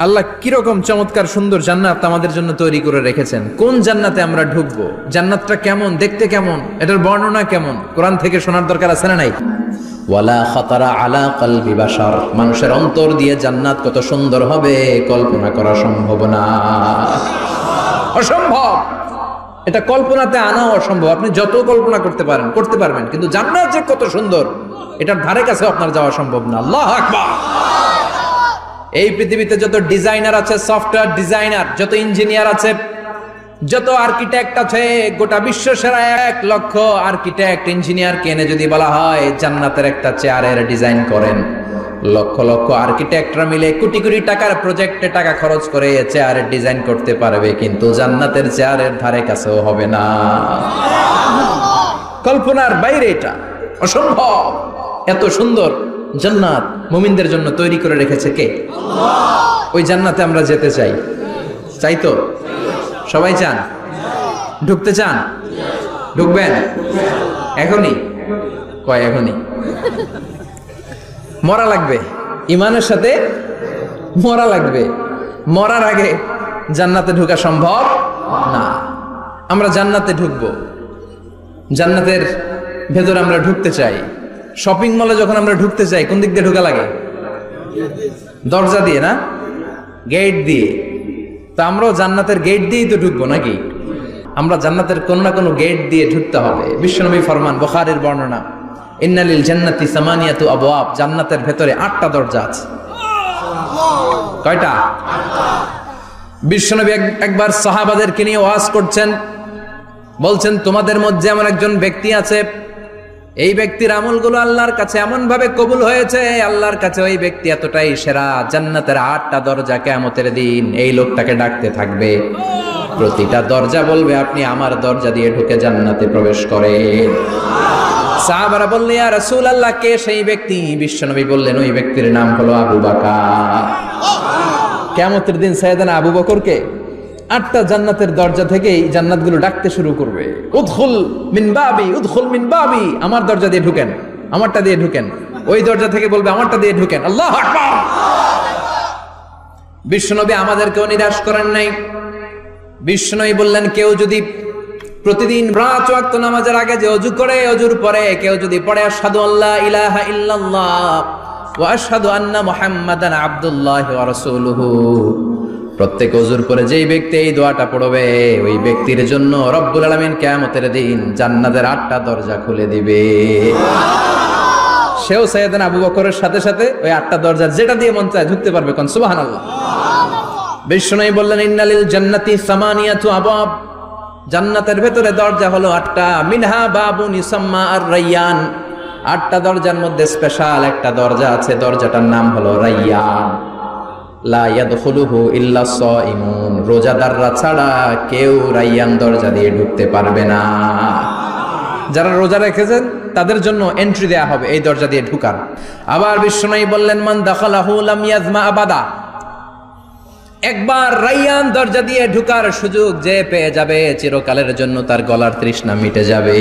আল্লাহ কিরকম চমৎকার সুন্দর জান্নাত আমাদের জন্য তৈরি করে রেখেছেন। কোন জান্নাতে আমরা ঢুকবো, জান্নাতটা কেমন, দেখতে কেমন, এটার বর্ণনা কেমন, কোরআন থেকে শোনার দরকার আছে না নাই? ওয়ালা খাতারা আলা কলবি বাশার, মানুষের অন্তর দিয়ে জান্নাত কত সুন্দর হবে কল্পনা করা সম্ভব না, অসম্ভব। এটা কল্পনাতে আনাও অসম্ভব। আপনি যত কল্পনা করতে পারবেন, কিন্তু জান্নাত যে কত সুন্দর এটার ধারে কাছে আপনার যাওয়া সম্ভব না। আল্লাহু আকবার। এই পৃথিবীতে যত ডিজাইনার আছে, সফটওয়্যার ডিজাইনার, যত ইঞ্জিনিয়ার আছে, যত আর্কিটেক্ট আছে, গোটা বিশ্ব সেরা 1 লক্ষ আর্কিটেক্ট ইঞ্জিনিয়ারকে এনে যদি বলা হয় জান্নাতের একটা চেয়ারের ডিজাইন করেন, লক্ষ লক্ষ আর্কিটেক্টরা মিলে কোটি কোটি টাকার প্রজেক্টে টাকা খরচ করে চেয়ারের ডিজাইন করতে পারবে, কিন্তু জান্নাতের চেয়ারের ধারে কাছেও হবে না। কল্পনার বাইরে, এটা অসম্ভব। এত সুন্দর জান্নাত মুমিনদের জন্য তৈরি করে রেখেছে কে? আল্লাহ। ওই জান্নাতে আমরা যেতে চাই, চাই তো? সবাই চান? ঢুকতে চান? ঢুকবেন এখনই? কয় এখনই? মরা লাগবে, ইমানের সাথে মরা লাগবে। মরার আগে জান্নাতে ঢোকা সম্ভব না। আমরা জান্নাতে ঢুকবো, জান্নাতের ভেতরে আমরা ঢুকতে চাই। শপিং মলে যখন আমরা ঢুকতে চাই, কোন দিক দিয়ে ঢোকা লাগে? দরজা দিয়ে না, গেট দিয়ে। তো আমরাও জান্নাতের গেট দিয়েই তো ঢুকবো নাকি? আমরা জান্নাতের কোন না কোনো গেট দিয়ে ঢুকতে হবে। বিশ্বনবী ফরমান, বুখারীর বর্ণনা, ইন্নালিল জান্নাতি সামানিয়াতু আবওয়াব, জান্নাতের ভেতরে 8টা দরজা আছে। কয়টা? বিশ্বনবী একবার সাহাবাদেরকে নিয়ে ওয়াজ করছেন, বলছেন তোমাদের মধ্যে এমন একজন ব্যক্তি আছে, এই ব্যক্তির আমলগুলো আল্লাহর কাছে এমন ভাবে কবুল হয়েছে, আল্লাহর কাছে ওই ব্যক্তি এতটাই সেরা, জান্নাতের 8টা দরজা কিয়ামতের দিন এই লোকটাকে ডাকতে থাকবে। প্রতিটা দরজা বলবে আপনি আমার দরজা দিয়ে ঢুকে জান্নাতে প্রবেশ করেন। সাহাবারা বললেন, ইয়া রাসূলুল্লাহ, কে সেই ব্যক্তি? বিশ্বনবী বললেন, ওই ব্যক্তির নাম হলো আবু বকর। কিয়ামতের দিন সাইয়েদনা আবু বকরকে 8টা জান্নাতের দরজা থেকেই জান্নাতগুলো ডাকতে শুরু করবে, উদখুল মিন বাবি, উদখুল মিন বাবি, আমার দরজা দিয়ে ঢুকেন, আমারটা দিয়ে ঢুকেন। ওই দরজা থেকে বলবে আমারটা দিয়ে ঢুকেন। আল্লাহু আকবার। বিশ্বনবী আমাদেরকেও নিরাশ করেন নাই। বিশ্বনবী বললেন, কেউ যদি প্রতিদিন 5 ওয়াক্ত নামাজের আগে যে ওযু করে, ওযুর পরে কেউ যদি পড়ে আশহাদু আল্লা ইলাহা ইল্লাল্লাহ ওয়া আশহাদু আন্না মুহাম্মাদান আবদুল্লাহি ওয়া রাসূলুহু, প্রত্যেক ওযুর পরে যেই ব্যক্তি এই দোয়াটা পড়বে, ওই ব্যক্তির জন্য রব্বুল আলামিন কিয়ামতের দিন জান্নাতের 8টা দরজা খুলে দিবে। সেও সাইয়েদনা আবু বকরের সাথে সাথে ওই 8টা দরজা যেটা দিয়ে মন চায় ঢুকতে পারবে। কোন সুবহানাল্লাহ। বিশ্বনবী বললেন, ইন্নালিল জান্নাতি সামানিয়াতু আবওয়াব, জান্নাতের ভেতরে দরজা হলো 8টা, মিনহা বাবুন ইউসাম্মা আর-রায়্যান, 8টা দরজার মধ্যে স্পেশাল একটা দরজা আছে, দরজাটার নাম হলো রায়্যান। লা ইয়াদখুলুহু ইল্লা সাইমুন, রোজাদাররা ছাড়া কেউ রায়্যান দরজা দিয়ে ঢুকতে পারবে না। যারা রোজা রেখেছেন তাদের জন্য এন্ট্রি দেয়া হবে এই দরজা দিয়ে ঢুকার। আবার বিশ্বনবী বললেন, মান দাখালাহু লাম ইয়াজমা আবাদা, একবার রায়্যান দরজা দিয়ে ঢুকার সুযোগ যে পেয়ে যাবে, চিরকালের জন্য তার গলার তৃষ্ণা মিটে যাবে।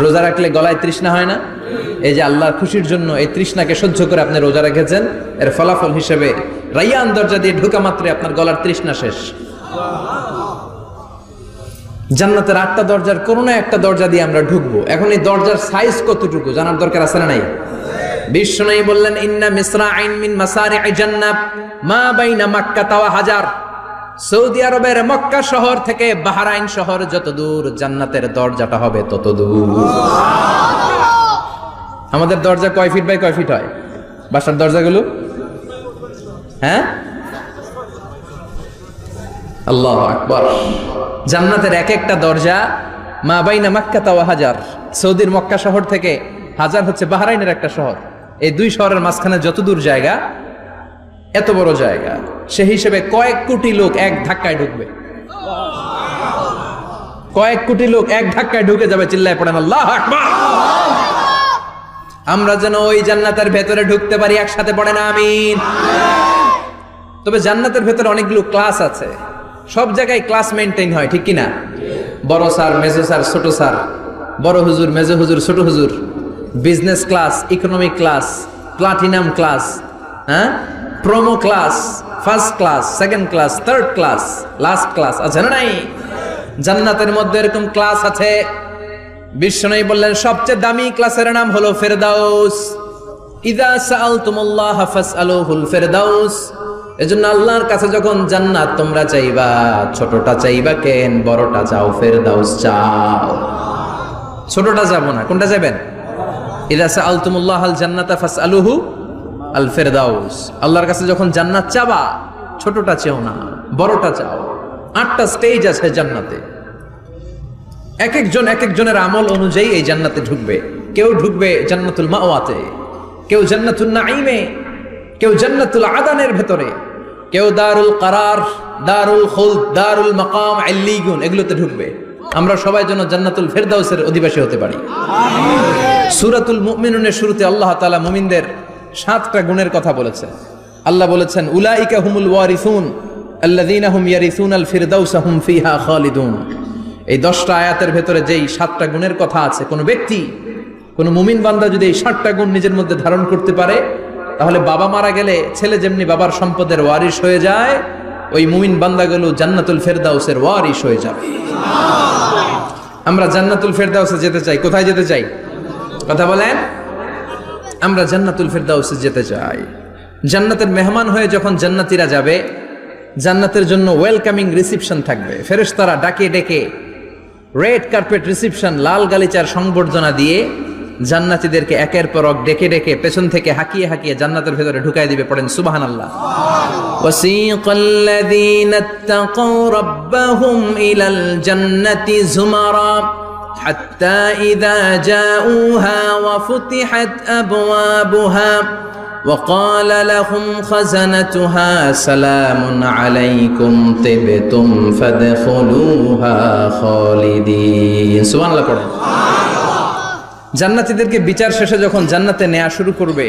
রোজা রাখলে গলায় তৃষ্ণা হয় না? এই যে আল্লাহর খুশির জন্য এই তৃষ্ণাকে সহ্য করে আপনি রোজা রেখেছেন, এর ফলাফল হিসেবে রায়্যান দরজা দিয়ে ঢোকা মাত্রই আপনার গলার তৃষ্ণা শেষ। জান্নাতের 8টা দরজার কোনো না একটা দরজা দিয়ে আমরা ঢুকবো। এখন এই দরজার সাইজ কতটুকু জানার দরকার আছে না নাই? বিশ্বনবী বললেন, ইন্না মিসরাইন মিন মাসারি'i জান্নাহ মা বাইনা মাক্কা ওয়া হাজার, সৌদি আরবের মক্কা শহর থেকে বাহরাইন শহর যত দূর, জান্নাতের দরজাটা হবে তত দূর। আমাদের দরজা কয় ফিট বাই কয় ফিট হয়? বাসার দরজাগুলো? হ্যাঁ, আল্লাহু আকবার। জান্নাতের এক একটা দরজা মা বাইনা মাক্কা ওয়া হাজার, সৌদির মক্কা শহর থেকে হাজার হচ্ছে বাহরাইনের একটা শহর, এই 2 শহরের মাঝখানে যত দূর জায়গা, এত বড় জায়গা, সেই হিসেবে কয়েক কোটি লোক এক ধাক্কায় ঢুকবে। কয়েক কোটি লোক এক ধাক্কায় ঢুকে যাবে। চিল্লায় পড়েন আল্লাহু আকবার। আমরা যেন ওই জান্নাতের ভেতরে ঢুকতে পারি, একসাথে পড়েন আমিন। তবে জান্নাতের ভেতরে অনেকগুলো ক্লাস আছে, সব জায়গায় ক্লাস মেইনটেইন হয়, ঠিক কিনা? বড় স্যার, মেজো স্যার, ছোট স্যার, বড় হুজুর, মেজো হুজুর, ছোট হুজুর, business class, economic class, platinum class, হ্যাঁ, promo class, first class, second class, third class, last class আছে না নাই? জান্নাতের মধ্যে এরকম ক্লাস আছে। বিশ্বনবী বললেন সবচেয়ে দামি ক্লাসের নাম হলো ফেরদাউস। ইযা সাআলতুমুল্লাহ ফাসআলুহুল ফেরদাউস। এজন্য আল্লাহর কাছে যখন জান্নাত তোমরা চাইবা, ছোটটা চাইবা কেন, বড়টা চাও, ফেরদাউস চাও। ছোটটা যাবো না, কোনটা যাবেন? ইযা সাআলতুমুল্লাহ আল জান্নাতা ফাসআলুহু আল ফেরদাউস। আল্লাহর কাছে যখন জান্নাত চাবা, ছোটটা চাও না, বড়টা চাও। 8টা স্টেজ আছে জান্নাতে। এক একজনের আমল অনুযায়ী এই জান্নাতে ঢুকবে। কেউ ঢুকবে জান্নাতুল মাওয়াতে, কেউ জান্নাতুল নাঈমে, কেউ জান্নাতুল আদানের ভেতরে, কেউ দারুল কারার, দারুল খুলদ, দারুল মাকাম, আল্লিগুন এগুলোতে ঢুকবে। আমরা সবাই যেন জান্নাতুল ফেরদাউসের অধিবাসী হতে পারি। সূরাতুল মুমিনুনের শুরুতে আল্লাহ তাআলা মুমিনদের 7টা গুণের কথা বলেছেন। আল্লাহ বলেছেন উলাইকা হুমুল ওয়ারিসুন আল্লাযীনা হুম ইয়ারিসুনাল ফিরদাউসা হুম ফিহা খালিদুন। এই 10টা আয়াতের ভেতরে যেই 7টা গুণের কথা আছে, কোন ব্যক্তি, কোন মুমিন বান্দা যদি এই 7টা গুণ নিজের মধ্যে ধারণ করতে পারে, তাহলে বাবা মারা গেলে ছেলে যেমনি বাবার সম্পদের ওয়ারিশ হয়ে যায়, ওই মুমিন বান্দাগুলো জান্নাতুল ফেরদাউসের ওয়ারিশ হয়ে যাবে। আমরা জান্নাতুল ফেরদাউসে যেতে চাই। কোথায় যেতে চাই? কথা বলেন। আমরা জান্নাতুল ফেরদাউসে যেতে চাই। জান্নাতের মেহমান হয়ে যখন জান্নাতীরা যাবে, জান্নাতের জন্য ওয়েলকামিং রিসিপশন থাকবে। ফেরেশতারা ডাকে ডেকে রেড কার্পেট রিসিপশন, লাল গালিচার সংবর্ধনা দিয়ে জান্নাতীদেরকে একের পর এক ডেকে ডেকে পেছন থেকে হাঁকিয়ে হাঁকিয়ে জান্নাতের ভেতরে ঢুকাই দিবে। পড়েন সুবহানাল্লাহ। ওয়াসিকাল্লাযীনা ইত্তাকাউ রাব্বাহুম ইলাল জান্নাতি যুমারা হাত্তা ইযা জাউহা ওয়া ফুতিহাত আবওয়াবুহা وقال لهم خزنتها سلام عليكم طبتم فادخلوها خالدين সুবহানাল্লাহ পড়েন। জান্নাতীদেরকে বিচার শেষে যখন জান্নাতে নেওয়া শুরু করবে,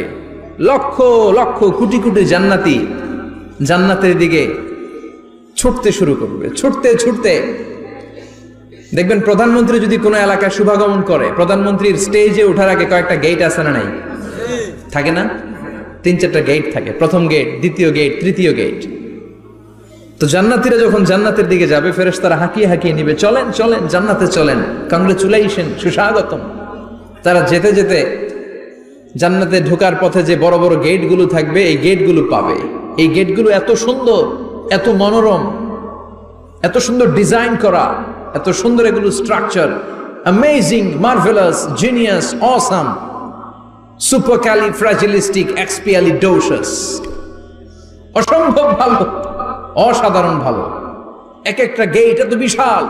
লক্ষ লক্ষ কোটি কোটি জান্নাতি জান্নাতের দিকে ছুটতে শুরু করবে। ছুটতে ছুটতে দেখবেন প্রধানমন্ত্রী যদি কোনো এলাকায় শুভাগমন করে, প্রধানমন্ত্রীর স্টেজে ওঠার আগে কয়েকটা গেট আছে না নাই? থাকে না? 3-4টা গেট থাকে। প্রথম গেট, দ্বিতীয় গেট, তৃতীয় গেট। তো জান্নাতীরা যখন জান্নাতের দিকে যাবে, ফেরেশতারা হাঁকিয়ে হাঁকিয়ে নিবে, চলেন চলেন জান্নাতে চলেন, কংগ্রেচুলেশন, সুস্বাগতম। তারা যেতে যেতে জান্নাতে ঢোকার পথে যে বড় বড় গেটগুলো থাকবে, এই গেটগুলো পাবে। এই গেটগুলো এত সুন্দর, এত মনোরম, এত সুন্দর ডিজাইন করা, এত সুন্দর এগুলো structure, amazing, marvellous, genius, awesome, supercalifragilisticexpialidocious, অসম্ভব ভালো, অসাধারণ ভালো। এক একটা গেট এত বিশাল।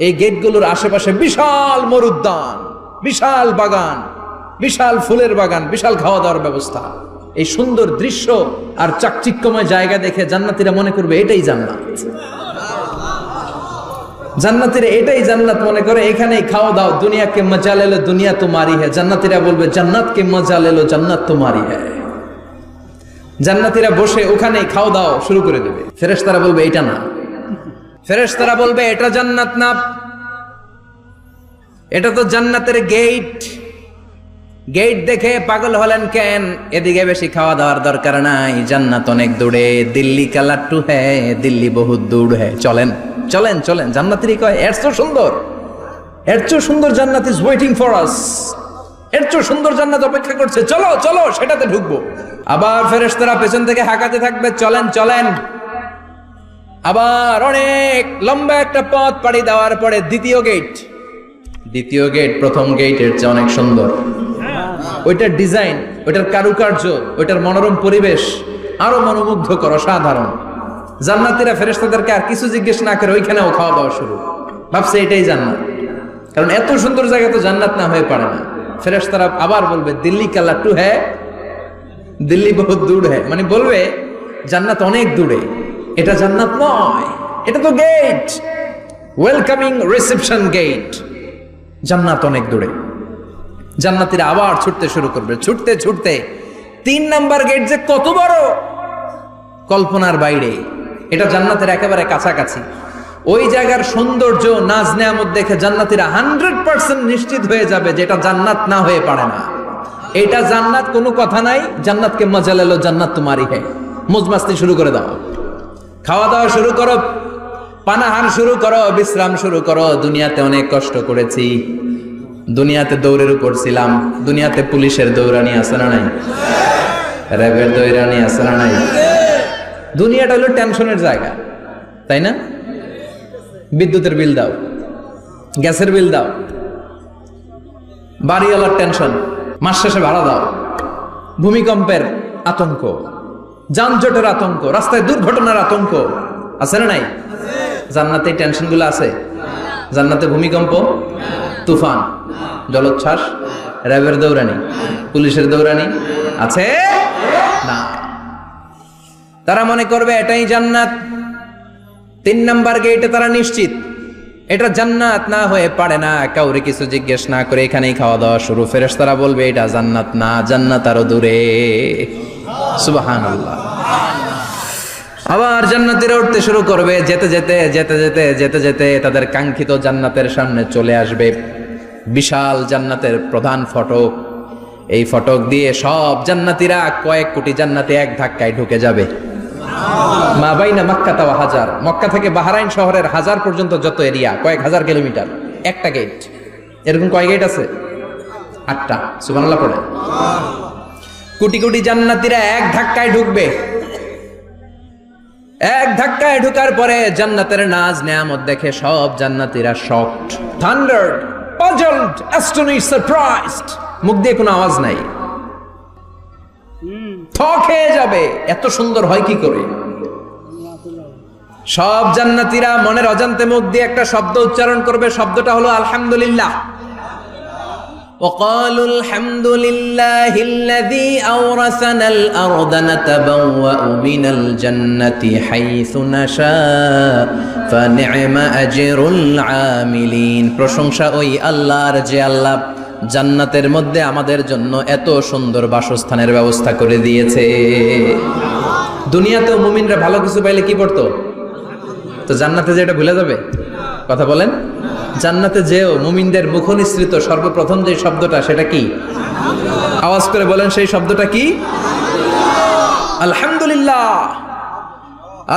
এই গেটগুলোর আশেপাশে বিশাল মরুদ্যান, বিশাল বাগান, বিশাল ফুলের বাগান, বিশাল খাওয়া দাওয়ার ব্যবস্থা। এই সুন্দর দৃশ্য আর চাকচিক্যময় জায়গা দেখে জান্নাতীরা মনে করবে এটাই জান্নাত। জান্নাতীরা এটাই জান্নাত মনে করে, এখানেই খাওয়া দাও। দুনিয়া কে মজা লে লো, দুনিয়া তোমারি হ্যায়। জান্নাতীরা বলবে জান্নাত কে মজা লে লো, জান্নাত তোমারি হ্যায়। জান্নাতীরা বসে ওখানেই খাওয়া দাও শুরু করে দেবে। ফেরেশতারা বলবে এটা না, ফেরেশতারা বলবে এটা জান্নাত না, এটা তো জান্নাতের গেট। গেট দেখে পাগল হলেন কেন? এদিকে বেশি খাওয়া দাওয়ার দরকার নাই, জান্নাত অনেক দূরে। দিল্লি কা লাট্টু হ্যায়, দিল্লি বহুত দূর হ্যায়। চলেন চলেন চলেন। জান্নাতীরা কয় এর চেয়ে সুন্দর, এর চেয়ে সুন্দর জান্নাত ইজ ওয়েটিং ফর আস, এর চেয়ে সুন্দর জান্নাত অপেক্ষা করছে, চলো চলো সেটাতে ঢুকবো। আবার ফেরেশতারা পেছন থেকে হাঁকাতে থাকবে, চলেন চলেন। আবার অনেক লম্বা একটা পথ পাড়ি দেওয়ার পরে দ্বিতীয় গেট। দ্বিতীয় গেট প্রথম গেটের চেয়ে অনেক সুন্দর। ওইটার ডিজাইন, ওইটার কারুকার্য, ওইটার মনোরম পরিবেশ আরো মনোমুগ্ধকর, অসাধারণ। জান্নাতীরা ফেরেশতাদেরকে আর কিছু জিজ্ঞেস না করে ওইখানেও খাওয়া দাওয়া শুরু। ভাবছে এটাই জান্নাত, কারণ এত সুন্দর জায়গা তো জান্নাত না হয়ে পারে না। ফেরেশতারা আবার বলবে দিল্লি কা লাট্টু হ্যায়, দিল্লি বহুত দূর হ্যায়, মানে বলবে জান্নাত অনেক দূরে, এটা জান্নাত নয়, এটা তো গেট, ওয়েলকামিং রিসেপশন গেট। জান্নাত অনেক দূরে। জান্নাতীরা আবার ছুটতে শুরু করবে। ছুটতে ছুটতে 3 নাম্বার গেট যে কত বড়, কল্পনার বাইরে। এটা জান্নাতের একেবারে কাছাকাছি। ওই জায়গার সৌন্দর্য, নাজ নেয়ামত দেখে জান্নাতীরা 100% নিশ্চিত হয়ে যাবে যে এটা জান্নাত না হয়ে পারে না। এটা জান্নাত, কোনো কথা নাই। জান্নাতকে মজা লেলো, জান্নাত তোমারি হ্যায়। মুজমাস্তি শুরু করে দাও, খাওয়া দাওয়া শুরু করো, পানাহার শুরু করো, বিশ্রাম শুরু করো। দুনিয়াতে অনেক কষ্ট করেছি, দুনিয়াতে দৌড়ের উপর ছিলাম, দুনিয়াতে পুলিশের দৌড়ানি আছে না নাই, র্যাবের দৌড়ানি আছে না নাই। দুনিয়াটা হলো টেনশনের জায়গা, তাই না? বিদ্যুতের বিল দাও, গ্যাসের বিল দাও, বাড়িওয়ালার টেনশন, মাস শেষে ভাড়া দাও, ভূমিকম্পের আতঙ্ক, যানজটের আতঙ্ক, রাস্তায় দুর্ঘটনার আতঙ্ক আছে না নাই? জান্নাতে এই টেনশনগুলো আছে? জান্নাতে ভূমিকম্প, তুফান, জলোচ্ছ্বাস, র্যাবের দৌড়ানি, পুলিশের দৌড়ানি আছে না। তারা মনে করবে এটাই জান্নাত। 3 নাম্বার গেটে তারা নিশ্চিত এটা জান্নাত না হয়ে পারে না। কাউরে কিছু জিজ্ঞেস না করে এখানেই খাওয়া দাওয়া শুরু। ফেরেশতারা বলবে এটা জান্নাত না, জান্নাত আরো দূরে। সুবহানাল্লাহ। আবার জান্নাতীরা উঠতে শুরু করবে, যেতে যেতে যেতে যেতে যেতে যেতে তাদের কাঙ্ক্ষিত জান্নাতের সামনে চলে আসবে। বিশাল জান্নাতের প্রধান ফটক, এই ফটক দিয়ে সব জান্নাতীরা, কয়েক কোটি জান্নাতে এক ধাক্কায় ঢুকে যাবে। মা বাইনা মক্কা ওয়া হাজার, মক্কা থেকে বাহরাইন শহরের হাজার পর্যন্ত যত এরিয়া, কয়েক হাজার কিলোমিটার, একটা গেট। এরকম কয় গেট আছে? 8টা। সুবহানাল্লাহ পড়ে। কোটি কোটি জান্নাতীরা এক ধাক্কায় ঢুকবে। এক ধাক্কায় ঢুকার পরে জান্নাতের নাজ নেয়ামত দেখে সব জান্নাতীরা শকড, থান্ডার্ড, পাজলড, অ্যাস্টনিশড, সারপ্রাইজড। মুখ দিয়ে কোনো আওয়াজ নাই, থ খেয়ে যাবে, এত সুন্দর হয় কি করে। সব জান্নাতীরা মনের অজান্তে মুখ দিয়ে একটা শব্দ উচ্চারণ করবে, শব্দটা হলো আলহামদুলিল্লাহ। وقالوا الحمد لله الذي أورثنا الأرض نتبوأ من الجنة حيث نشاء فنعم أجر العاملين। প্রশংসা ওই আল্লাহর যে আল্লাহ জান্নাতের মধ্যে আমাদের জন্য এত সুন্দর বাসস্থানের ব্যবস্থা করে দিয়েছে। দুনিয়াতেও মুমিনরা ভালো কিছু পাইলে কি করতো? তো জান্নাতে যে এটা ভুলে যাবে? কথা বলেন। জান্নাতে যেও মুমিনদের মুখ নিঃসৃত সর্বপ্রথম যে শব্দটা, সেটা কি? আওয়াজ করে বলেন, সেই শব্দটা কি? আলহামদুলিল্লাহ।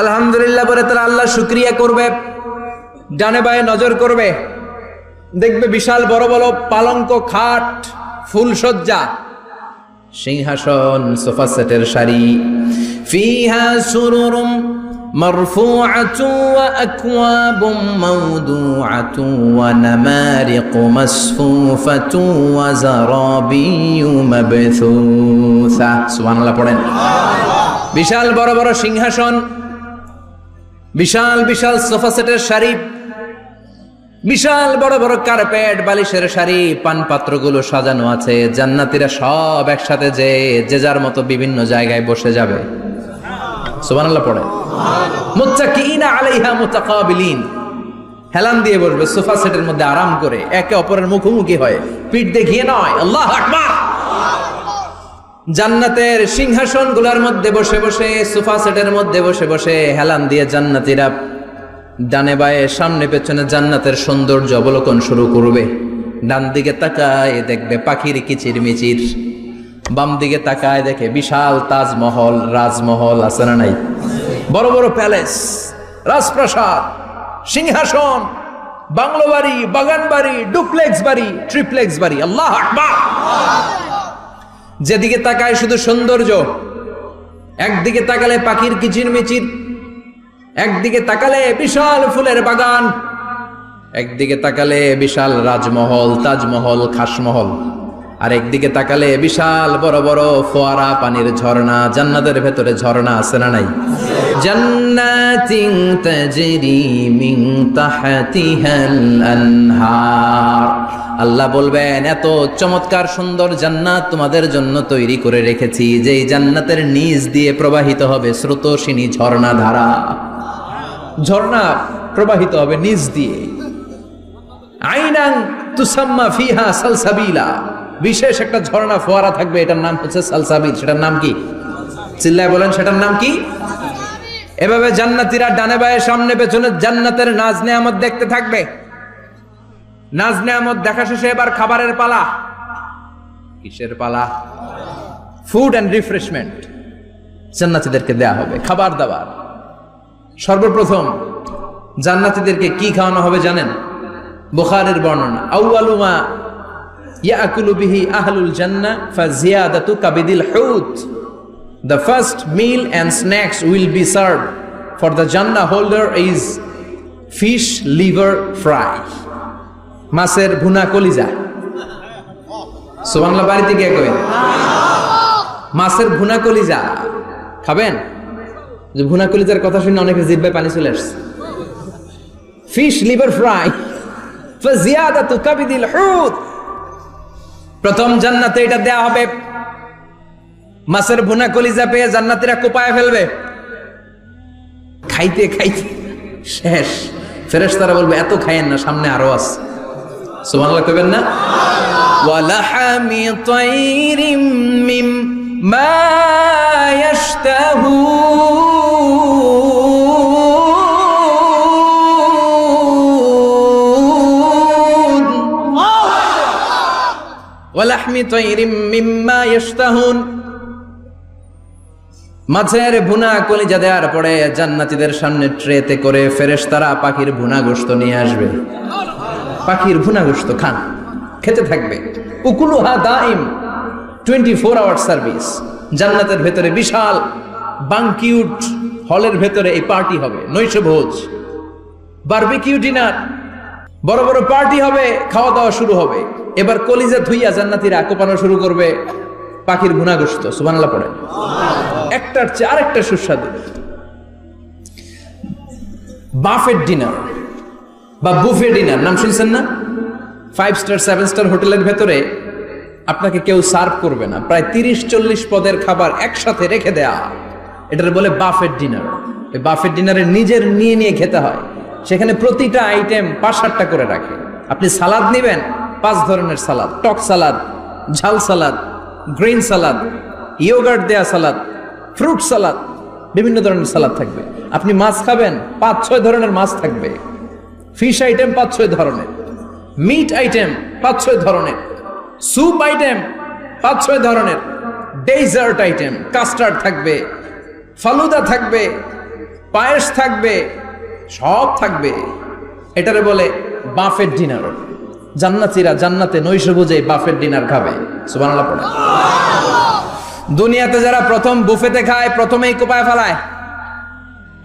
আলহামদুলিল্লাহ বলে তারা আল্লাহ শুকরিয়া করবে, ডানে বায়ে নজর করবে, দেখবে বিশাল বড় বড় পালঙ্ক, খাট, ফুলসজ্জা, সিংহাসন, সোফা সেটের সারি। ফিহা সুরুরুম মারফুআতু ওয়া আকওয়াবুম মাওদুআতু ওয়া নামারিকু মাসফুফাতু ওয়া যারাবিয়্যু মাবথুসা। সুবহানাল্লাহ পড়েন। বিশাল বড় বড় সিংহাসন, বিশাল বিশাল সোফা সেটের সারি, বিশাল বড় বড় কার্পেট, বালিশের সারি, পানপাত্রগুলো সাজানো আছে। জান্নাতীরা সব একসাথে যে যার মতো বিভিন্ন জায়গায় বসে যাবে। সুবহানাল্লাহ পড়ে। মুত্তাকিইনা আলাইহা মুতাকাবিলিন, হেলান দিয়ে বসবে সোফা সেটের মধ্যে আরাম করে, একে অপরের মুখোমুখি হয়ে, পিঠ দেখিয়ে নয়। আল্লাহু আকবার। জান্নাতের সিংহাসনগুলোর মধ্যে বসে বসে, সোফা সেটের মধ্যে বসে বসে হেলান দিয়ে জান্নাতীরা ডানে বায়ে সামনে পেছনে জান্নাতের সৌন্দর্য অবলোকন শুরু করবে। ডান দিকে তাকায় দেখবে পাখির কিচির মিচির, বাম দিকে তাকায় দেখে বিশাল তাজমহল, রাজমহল আছে না নাই? বড় বড় প্যালেস, রাজপ্রাসাদ, সিংহাসন, বাংলো বাড়ি, বাগান বাড়ি, ডুপ্লেক্স বাড়ি, ট্রিপ্লেক্স বাড়ি। আল্লাহু আকবার। যেদিকে তাকায় শুধু সৌন্দর্য। একদিকে তাকালে পাখির কিচির মিচির, একদিকে তাকালে বিশাল ফুলের বাগান, একদিকে তাকালে বিশাল রাজমহল, তাজমহল, খাসমহল, আর একদিকে তাকালে বিশাল বড় বড় ফোয়ারা, পানির ঝর্ণা। জান্নাতের ভেতরে ঝর্ণা আছে না নাই? জান্নাতিন তাজরি মিন তাহতিহাল আনহার। আল্লাহ বলবেন এত চমৎকার সুন্দর জান্নাত তোমাদের জন্য তৈরি করে রেখেছি, যেই জান্নাতের নিচ দিয়ে প্রবাহিত হবে স্রোতস্বিনী ঝর্ণা ধারা। ঝর্ণা প্রবাহিত হবে নিচ দিয়ে। আইনান তুসাম্মা ফিহা সালসাবিলা, বিশেষ একটা ঝর্ণা ফোয়ারা থাকবে, এটার নাম হচ্ছে সালসাবিল। সেটার নাম কি? চিল্লায় বলেন, সেটার নাম কি? এভাবে জান্নাতীরা ডানে বায়ে সামনে পেছনে জান্নাতের নাজ নেয়ামত দেখতে থাকবে। নাজ নেয়ামত দেখা শেষে এবার খাবারের পালা। কিসের পালা? Food and refreshment. জান্নাতীদেরকে দেয়া হবে খাবার দাবার। সর্বপ্রথম জান্নাতীদেরকে কি খাওয়ানো হবে জানেন? বুখারীর বর্ণনা, আউয়ালু মা ইয়াকুলু বিহি আহলুল জান্নাহ ফাজিয়াদাতু কাবিদিল হুত। The first meal and snacks will be served for the Jannah holder is fish liver fry, মাছের ভুনা কলিজা। সুবহানাল্লাহ, বাড়িতে গিয়ে কই মাছের ভুনা কলিজা খাবেন? যে ভুনা কলিজার কথা শুনে অনেকের জিহ্বায় পানি চলে আসছে। ফিশ লিভার ফ্রাই ফাজিয়াদাতু কাবিদিল হুত, প্রথম জান্নাতে এটা দেয়া হবে। মাছের ভুনা কলিজা পেয়ে জান্নাতীরা কোপায় ফেলবে, খাইতে খাইতে শেষ। ফেরেশতারা বলবে এত খাইয়েন না, সামনে আরো আছে। সুবহানাল্লাহ কইবেন না? ওয়ালাহামি তাইরিম মিম্মা ইয়াশতাহুন, ওয়ালাহমি তাইরিম মিম্মা ইয়াশতাহুন। মাছের ভুনা কলিজা দেওয়ার পরে জান্নাতীদের সামনে ট্রেতে করে ফেরেশতারা পাখির ভুনা গোশত নিয়ে আসবে। পাখির ভুনা গোশত খান, খেতে থাকবে। উকুলুহা দাইম, 24 আওয়ার সার্ভিস। জান্নাতের ভেতরে বিশাল বানকিউট হলের ভেতরে এই পার্টি হবে, নৈশ ভোজ, বারবিকিউ ডিনার, বড় বড় পার্টি হবে, খাওয়া দাওয়া শুরু হবে। এবার কলিজা ধুইয়া জান্নাতীরা কোপানো শুরু করবে পাখির ভুনা গোশত। সুবহানাল্লাহ পড়ে। একটার চেয়ে আরেকটা সুস্বাদু। বাফেট ডিনার বা বুফে ডিনার নাম শুনছেন না? 5 স্টার 7 স্টার হোটেলের ভেতরে আপনাকে কেউ সার্ভ করবে না, প্রায় 30-40 পদের খাবার একসাথে রেখে দেয়া, এটার বলে বাফেট ডিনার। এই বাফেট ডিনারে নিজের নিয়ে নিয়ে খেতে হয়। সেখানে প্রতিটা আইটেম 5-7টা করে রাখে। আপনি সালাদ নেবেন, 5 ধরনের সালাদ, টক সালাদ, ঝাল সালাদ, গ্রিন সালাদ, ইয়োগার্ট দেয়া সালাদ, ফ্রুট সালাদ, বিভিন্ন ধরনের সালাদ থাকবে। আপনি মাছ খাবেন, 5-6 ধরনের মাছ থাকবে। ফিশ আইটেম 5-6 ধরনের, মিট আইটেম 5-6 ধরনের, স্যুপ আইটেম 5-6 ধরনের, ডেজার্ট আইটেম, কাস্টার্ড থাকবে, ফালুদা থাকবে, পায়েস থাকবে, সব থাকবে। এটারে বলে বাফেট ডিনার। জান্নাতীরা জান্নাতে নৈশভোজে বাফেট ডিনার খাবে। সুবহানাল্লাহ পড়ে। দুনিয়াতে যারা প্রথম বুফেতে খায়, প্রথমেই কোপায় ফেলায়,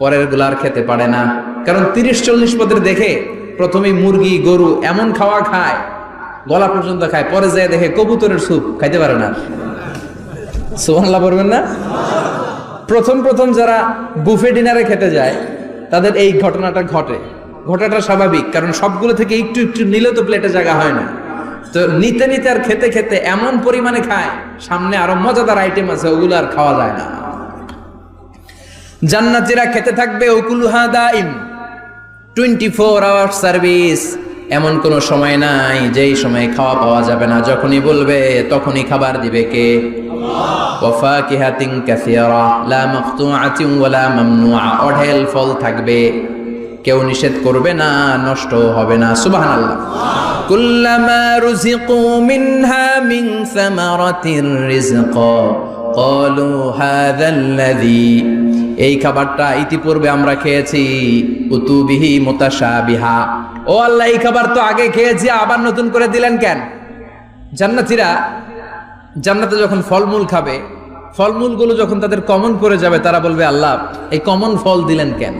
পরের গুলার খেতে পারে না। কারণ 30-40 পদের দেখে প্রথমেই মুরগি গরু এমন খাওয়া খায়, গলা পর্যন্ত খায়, পরে যায় দেখে কবুতরের স্যুপ খাইতে পারে না। সুবহানাল্লাহ পড়বেন না? প্রথম যারা বুফে ডিনারে খেতে যায় তাদের এই ঘটনাটা ঘটে। ঘটাটা স্বাভাবিক, কারণ সবগুলো থেকে একটু একটু নিলে তো প্লেটে জায়গা হয় না। তো নিতে নিতে আর খেতে খেতে এমন পরিমাণে খায়, সামনে আরো মজাদার আইটেম আছে, ওগুলো আর খাওয়া যায় না। জান্নাতীরা খেতে থাকবে উকুলুহা দাইম, 24 আওয়ার সার্ভিস। এমন কোন সময় নাই যেই সময় খাওয়া পাওয়া যাবে না। যখনই বলবে তখনই খাবার দিবে কে? আল্লাহ। ওয়া ফাকিহাতিন কাসীরা লা মাকতুআতিন ওয়ালা মামনুআ, অঢেল ফল থাকবে, কেউ নিষেধ করবে না, নষ্ট হবে না। সুবহানাল্লাহ। কুল্লামা রুজিকু মিনহা মিন সামারাতির রিজকা ক্বালু হাযাল্লাযী, এই খাবারটা ইতিপূর্বে আমরা খেয়েছি, উতুবিহি মুতাশাবিহা, ও আল্লাহ এই খাবার তো আগে খেয়েছি, আবার নতুন করে দিলেন কেন? জান্নাতীরা জান্নাতে যখন ফলমূল খাবে, ফলমূলগুলো যখন তাদের কমন পড়ে যাবে, তারা বলবে আল্লাহ এই কমন ফল দিলেন কেন?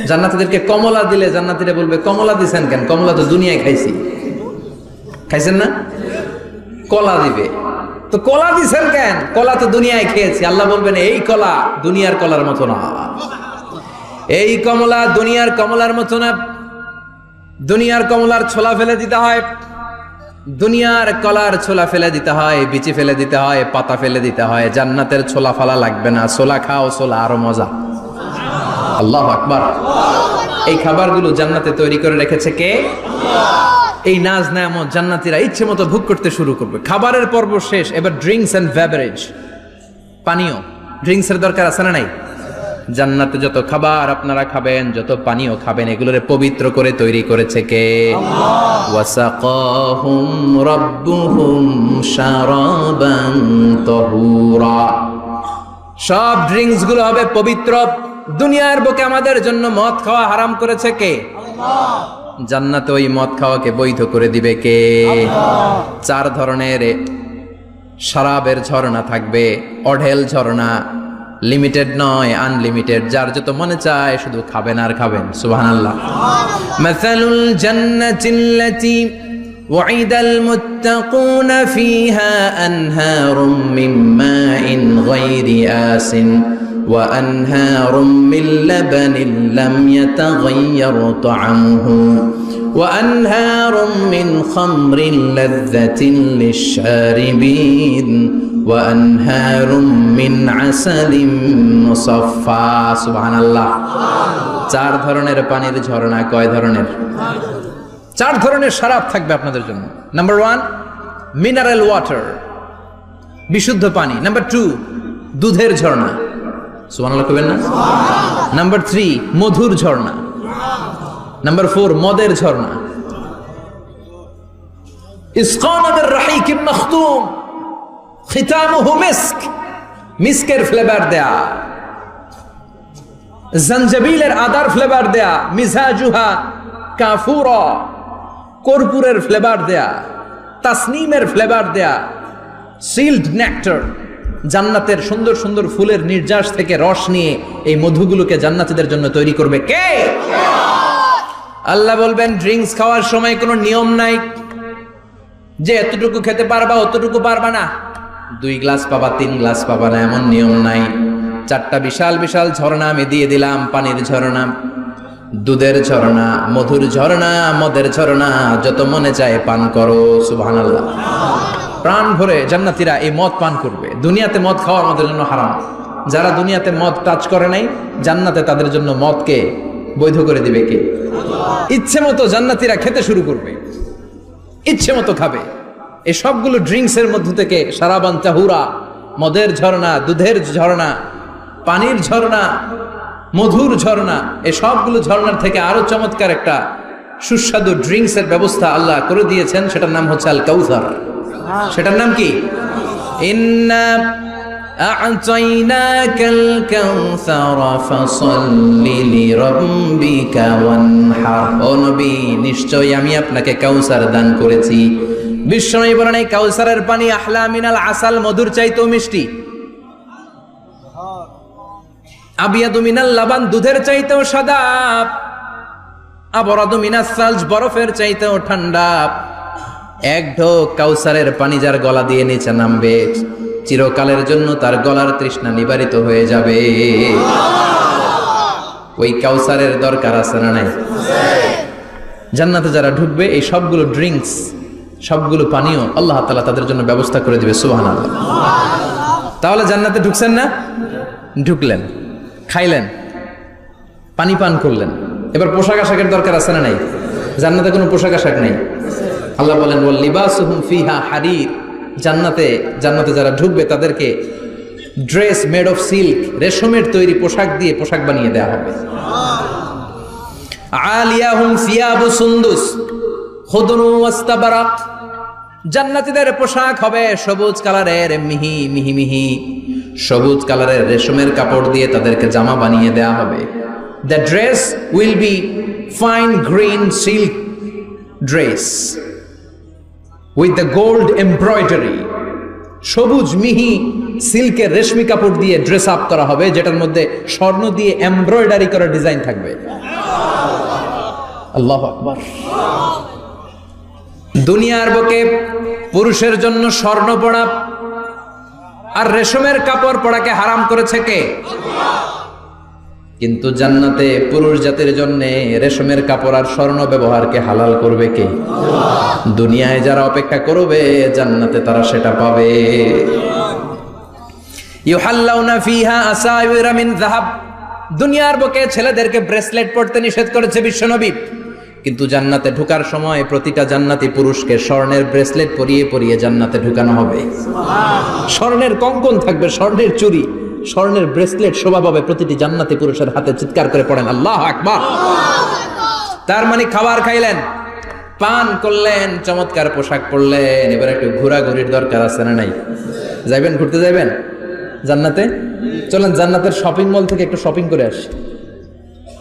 জান্নাতীদেরকে কমলা দিলে জান্নাতীরা বলবে কমলা দিছেন কেন? কমলা তো দুনিয়ায় খাইছি। খাইছেন না? কলা দিবে, তো কলা দিছেন কেন? কলা তো দুনিয়ায় খেয়েছি। আল্লাহ বলবেন এই কলা দুনিয়ার কলার মতো না, এই কমলা দুনিয়ার কমলার মতো না। দুনিয়ার কমলার ছোলা ফেলে দিতে হয়, দুনিয়ার কলার ছোলা ফেলে দিতে হয়, বিচি ফেলে দিতে হয়, পাতা ফেলে দিতে হয়। জান্নাতের ছোলা ফালা লাগবে না, ছোলা খাও, ছোলা আরো মজা। আল্লাহু আকবার। এই খাবারগুলো জান্নাতে তৈরি করে রেখেছে কে? এই নাজ নেয়ামত জান্নাতীরা ইচ্ছে মতো ভোগ করতে শুরু করবে। খাবারের পর্ব শেষ, এবার ড্রিঙ্কস এন্ড বেভারেজ, পানীয়। ড্রিঙ্কসের দরকার আছে না নাই? জান্নাতে যত খাবার আপনারা খাবেন, যত পানীয় খাবেন, এগুলোরে পবিত্র করে তৈরি করেছে কে? আল্লাহ। ওয়াসাকাহুম রাব্বুহুম শারাবান তাহুরা, সব ড্রিঙ্কস গুলো হবে পবিত্র। দুনিয়ার বুকে আমাদের জন্য মদ খাওয়া হারাম করেছে কে? জান্নাতে ওই মদ খাওয়াকে বৈধ করে দিবে কে? 4 ধরনের শরাবের ঝর্ণা থাকবে, অঢেল ঝর্ণা, লিমিটেড নয়, আনলিমিটেড। যার যত মনে চায় শুধু খাবেন আর খাবেন। সুবহানাল্লাহ। মাসালুল জান্নাতিল্লাতী ওয়াইদাল মুত্তাকুনা ফীহা আনহারুম মিন মাইন গায়রি আসিন ওয়া আনহারুম মিন লাবানিন লাম ইয়াতাগায়্যার তা'আমুহু ওয়া আনহারুম মিন খামরিন লাযযাতিন লিশ-শারিবিন ওয়া আনহারুম মিন আসালিম মুসাফফা। সুবহানাল্লাহ। 4 ধরনের পানির ঝর্ণা। কয় ধরনের? 4 ধরনের শরাব থাকবে আপনাদের জন্য। নাম্বার 1 মিনারেল ওয়াটার, বিশুদ্ধ পানি। নাম্বার 2 দুধের ঝর্ণা। সুবহানাল্লাহ কইবেন না? নাম্বার 3 মধুর ঝর্ণা। নাম্বার 4 মদের ঝর্ণা। ইসকানা বির রাহিকিম মখতুম খিতামুহু মিস্ক, মিস্কের ফ্লেভার দেয়া, জঞ্জাবিলের আদার ফ্লেভার দেয়া, মিজাজুহা কাফুরা, কর্পূরের ফ্লেভার দেয়া, তাসনিমের ফ্লেভার দেয়া, সিল্ড নেক্টার, জান্নাতের সুন্দর সুন্দর ফুলের নির্যাস থেকে রস নিয়ে এই মধুগুলোকে জান্নাতীদের জন্য তৈরি করবে কে? আল্লাহ বলবেন ড্রিঙ্কস খাওয়ার সময় কোনো নিয়ম নাই যে এতটুকু খেতে পারবা অতটুকু পারবা না, 2 গ্লাস পাবা 3 গ্লাস পাবা না, এমন নিয়ম নাই। 4টা বিশাল বিশাল ঝর্ণা আমি দিয়ে দিলাম। পানির ঝর্ণা, দুধের ঝর্ণা, মধুর ঝর্ণা, মদের ঝর্ণা, যত মনে চায় পান করো। সুবহানাল্লাহ। প্রাণ ভরে জান্নাতীরা এই মদ পান করবে। দুনিয়াতে মদ খাওয়া আমাদের জন্য হারাম। যারা দুনিয়াতে মদ টাচ করে নাই, জান্নাতে তাদের জন্য মদকে বৈধ করে দিবে কে? ইচ্ছে মতো জান্নাতীরা খেতে শুরু করবে, ইচ্ছে মতো খাবে। এই সবগুলো ড্রিঙ্কসের মধ্য থেকে শারাবান তাহুরা, মদের ঝর্ণা, দুধের ঝর্ণা, পানির ঝর্ণা, মধুর ঝর্ণা, এই সবগুলো ঝর্ণার থেকে আরো চমৎকার একটা সুস্বাদু ড্রিঙ্কসের ব্যবস্থা আল্লাহ করে দিয়েছেন। সেটার নাম হচ্ছে আল কাউসার। সেটার নাম কি? ইন্না আ'তাইনাকাল কাউসার ফাসাল্লি লিরাব্বিকা ওয়ানহার। ও নবী, নিশ্চয়ই আমি আপনাকে কাউসার দান করেছি। বিশ্বনবী বলেন এই কাউসারের পানি আহলা মিনাল আসাল, মধুর চাইতেও মিষ্টি। আবিয়াদু মিনাল লাবান, দুধের চাইতেও সাদা। আবরাদু মিনাস সালজ, বরফের চাইতেও ঠান্ডা। এক ঢোক কাউসারের পানি যার গলা দিয়ে নিচে নামবে, চিরকালের জন্য তার গলার তৃষ্ণা নিবারিত হয়ে যাবে। ওই কাউসারের দরকার আছে না নাই? জান্নাতে যারা ঢুকবে এই সবগুলো ড্রিঙ্কস, সবগুলো পানীয় আল্লাহ তাআলা তাদের জন্য ব্যবস্থা করে দিবে। সুবহানাল্লাহ। তাহলে জান্নাতে ঢুকছেন না? ঢুকলেন, খাইলেন, পানি পান করলেন, এবার পোশাক আশাকের দরকার আছে না নাই? জান্নাতে কোনো পোশাক আশাক নেই। আল্লাহ বলেন ওয়াল লিবাসুহুম ফিহা হারির। জান্নাতে যারা ঢুকবে তাদেরকে ড্রেস মেড অফ সিল্ক, রেশমের তৈরি পোশাক দিয়ে পোশাক বানিয়ে দেওয়া হবে। আলিয়াহুম সিয়াবু সুন্দুস খুদরু ওয়াস্তাবরাক। জান্নাতীদের পোশাক হবে সবুজ কালারের, মিহি মিহি মিহি সবুজ কালারের রেশমের কাপড় দিয়ে তাদেরকে জামা বানিয়ে দেওয়া হবে। The dress will be fine green silk dress with the gold embroidery. সবুজ মিহি সিল্কের রেশমি কাপড় দিয়ে ড্রেস আপ করা হবে, যেটার মধ্যে স্বর্ণ দিয়ে এমব্রয়ডারি করা ডিজাইন থাকবে। আল্লাহু আকবার। দুনিয়ার বুকে পুরুষের জন্য স্বর্ণ পরা আর রেশমের কাপড় পরাকে হারাম করেছে কে? কিন্তু জান্নাতে পুরুষ জাতির জন্য রেশমের কাপড় আর স্বর্ণ ব্যবহারকে হালাল করবে কে? দুনিয়ায় যারা অপেক্ষা করবে জান্নাতে তারা সেটা পাবে। ইউহাল্লাউনা ফিহা আসাইরা মিন যাহাব। দুনিয়ার বুকে ছেলেদেরকে ব্রেসলেট পরতে নিষেধ করেছে বিশ্বনবী, কিন্তু জান্নাতে ঢোকার সময় প্রতিটা জান্নাতি পুরুষকে স্বর্ণের ব্রেসলেট পরিয়ে পরিয়ে জান্নাতে ঢুকানো হবে। স্বর্ণের কঙ্কন থাকবে, স্বর্ণের চুড়ি, স্বর্ণের ব্রেসলেট শোভা পাবে প্রতিটি জান্নাতি পুরুষের হাতে। চিৎকার করে পড়েন আল্লাহু আকবার। তার মানে খাবার খাইলেন, পান করলেন, চমৎকার পোশাক পরলেন, এবার একটু ঘোরাঘুরির দরকার আছে না নাই? যাইবেন, ঘুরতে যাইবেন জান্নাতে? চলেন জান্নাতের শপিং মল থেকে একটু শপিং করে আসি।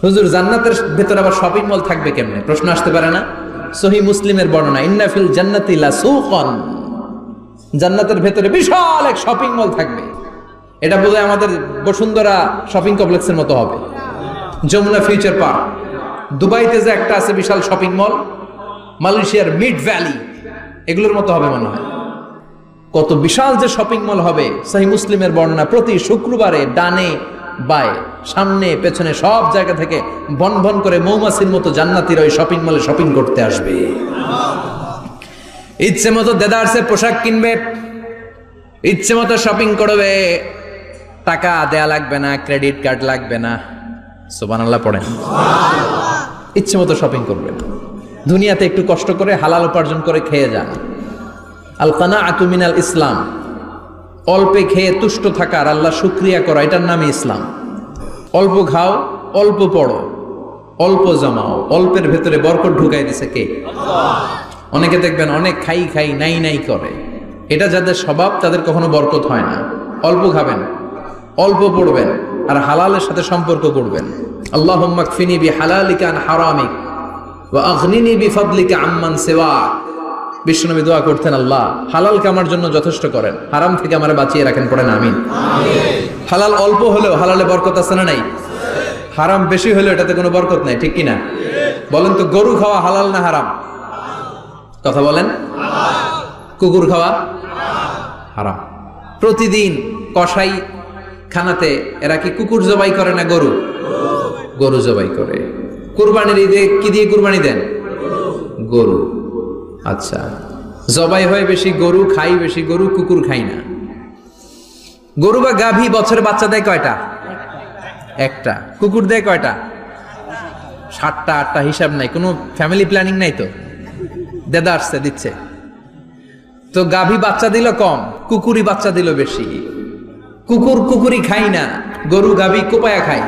হুজুর জান্নাতের ভেতরে আবার শপিং মল থাকবে কেমনে? প্রশ্ন আসতে পারে না? সহিহ মুসলিমের বর্ণনা, ইন্না ফিল জান্নাতি লাসুকান, জান্নাতের ভেতরে বিশাল এক শপিং মল থাকবে। এটা বোধহয় আমাদের বসুন্ধরা শপিং কমপ্লেক্সের মতো হবে, যমুনা ফিউচার পার্ক। দুবাইতে যে একটা আছে বিশাল শপিং মল, মালয়েশিয়ার মিড ভ্যালি, এগুলোর মতো হবে মনে হয়। কত বিশাল যে শপিং মল হবে। সহিহ মুসলিমের বর্ণনা, প্রতি শুক্রবারে ডানে বায়ে সামনে পেছনে সব জায়গা থেকে ভন ভন করে মৌমাছির মতো জান্নাতীরা ওই শপিং মলে শপিং করতে আসবে। ইচ্ছে মতো দেদারসে পোশাক কিনবে, ইচ্ছে মতো শপিং করবে, টাকা দেয়া লাগবে না, ক্রেডিট কার্ড লাগবে না। সুবহানাল্লাহ পড়েন। ইচ্ছে মতো শপিং করবে। দুনিয়াতে একটু কষ্ট করে হালাল উপার্জন করে খেয়ে যান। আল কানাআতু মিনাল ইসলাম, অল্পে খেয়ে তুষ্ট থাকার, আল্লাহ শুকরিয়া করা, এটার নামই ইসলাম। অল্প খাও, অল্প পড়ো, অল্প জমাও, অল্পের ভেতরে বরকত ঢুকাই দিছে কে? অনেকে দেখবেন অনেক খাই খাই নাই নাই করে, এটা যাদের স্বভাব তাদের কখনো বরকত হয় না। অল্প খাবেন, অল্প পড়বেন, আর হালালের সাথে সম্পর্ক করবেন। আল্লাহুম্মা কফিনি বিহালালিকা আন হারামিক ওয়া আগনিনি বিফাদলিকা আম্মান সিওয়াক। বিশ্বনবী দোয়া করতেন, আল্লাহ হালালকে আমার জন্য যথেষ্ট করেন, হারাম থেকে আমারে বাঁচিয়ে রাখেন। পড়েন আমিন। হালাল অল্প হলেও হালালে বরকত আছে না নাই? হারাম বেশি হলেও এটাতে কোনো বরকত নাই, ঠিক কিনা? বলেন তো, গরু খাওয়া হালাল না হারাম? কথা বলেন। কুকুর খাওয়া হারাম। প্রতিদিন কসাই খানাতে এরা কি কুকুর জবাই করে না গরু? গরু জবাই করে। কুরবানির ঈদে কি দিয়ে কুরবানি দেন? গরু। আচ্ছা, জবাই হয় বেশি গরু, খাই বেশি গরু, কুকুর খাই না। গরু বা গাভী বছরে বাচ্চা দেয় কয়টা? একটা। কুকুর দেয় কয়টা? 7টা 8টা, হিসাব নাই, কোনো ফ্যামিলি প্ল্যানিং নাই তো, দেদা আসছে দিচ্ছে। তো গাভী বাচ্চা দিল কম, কুকুরই বাচ্চা দিল বেশি। কুকুরি খাই না, গরু গাভী কোপায়া খায়।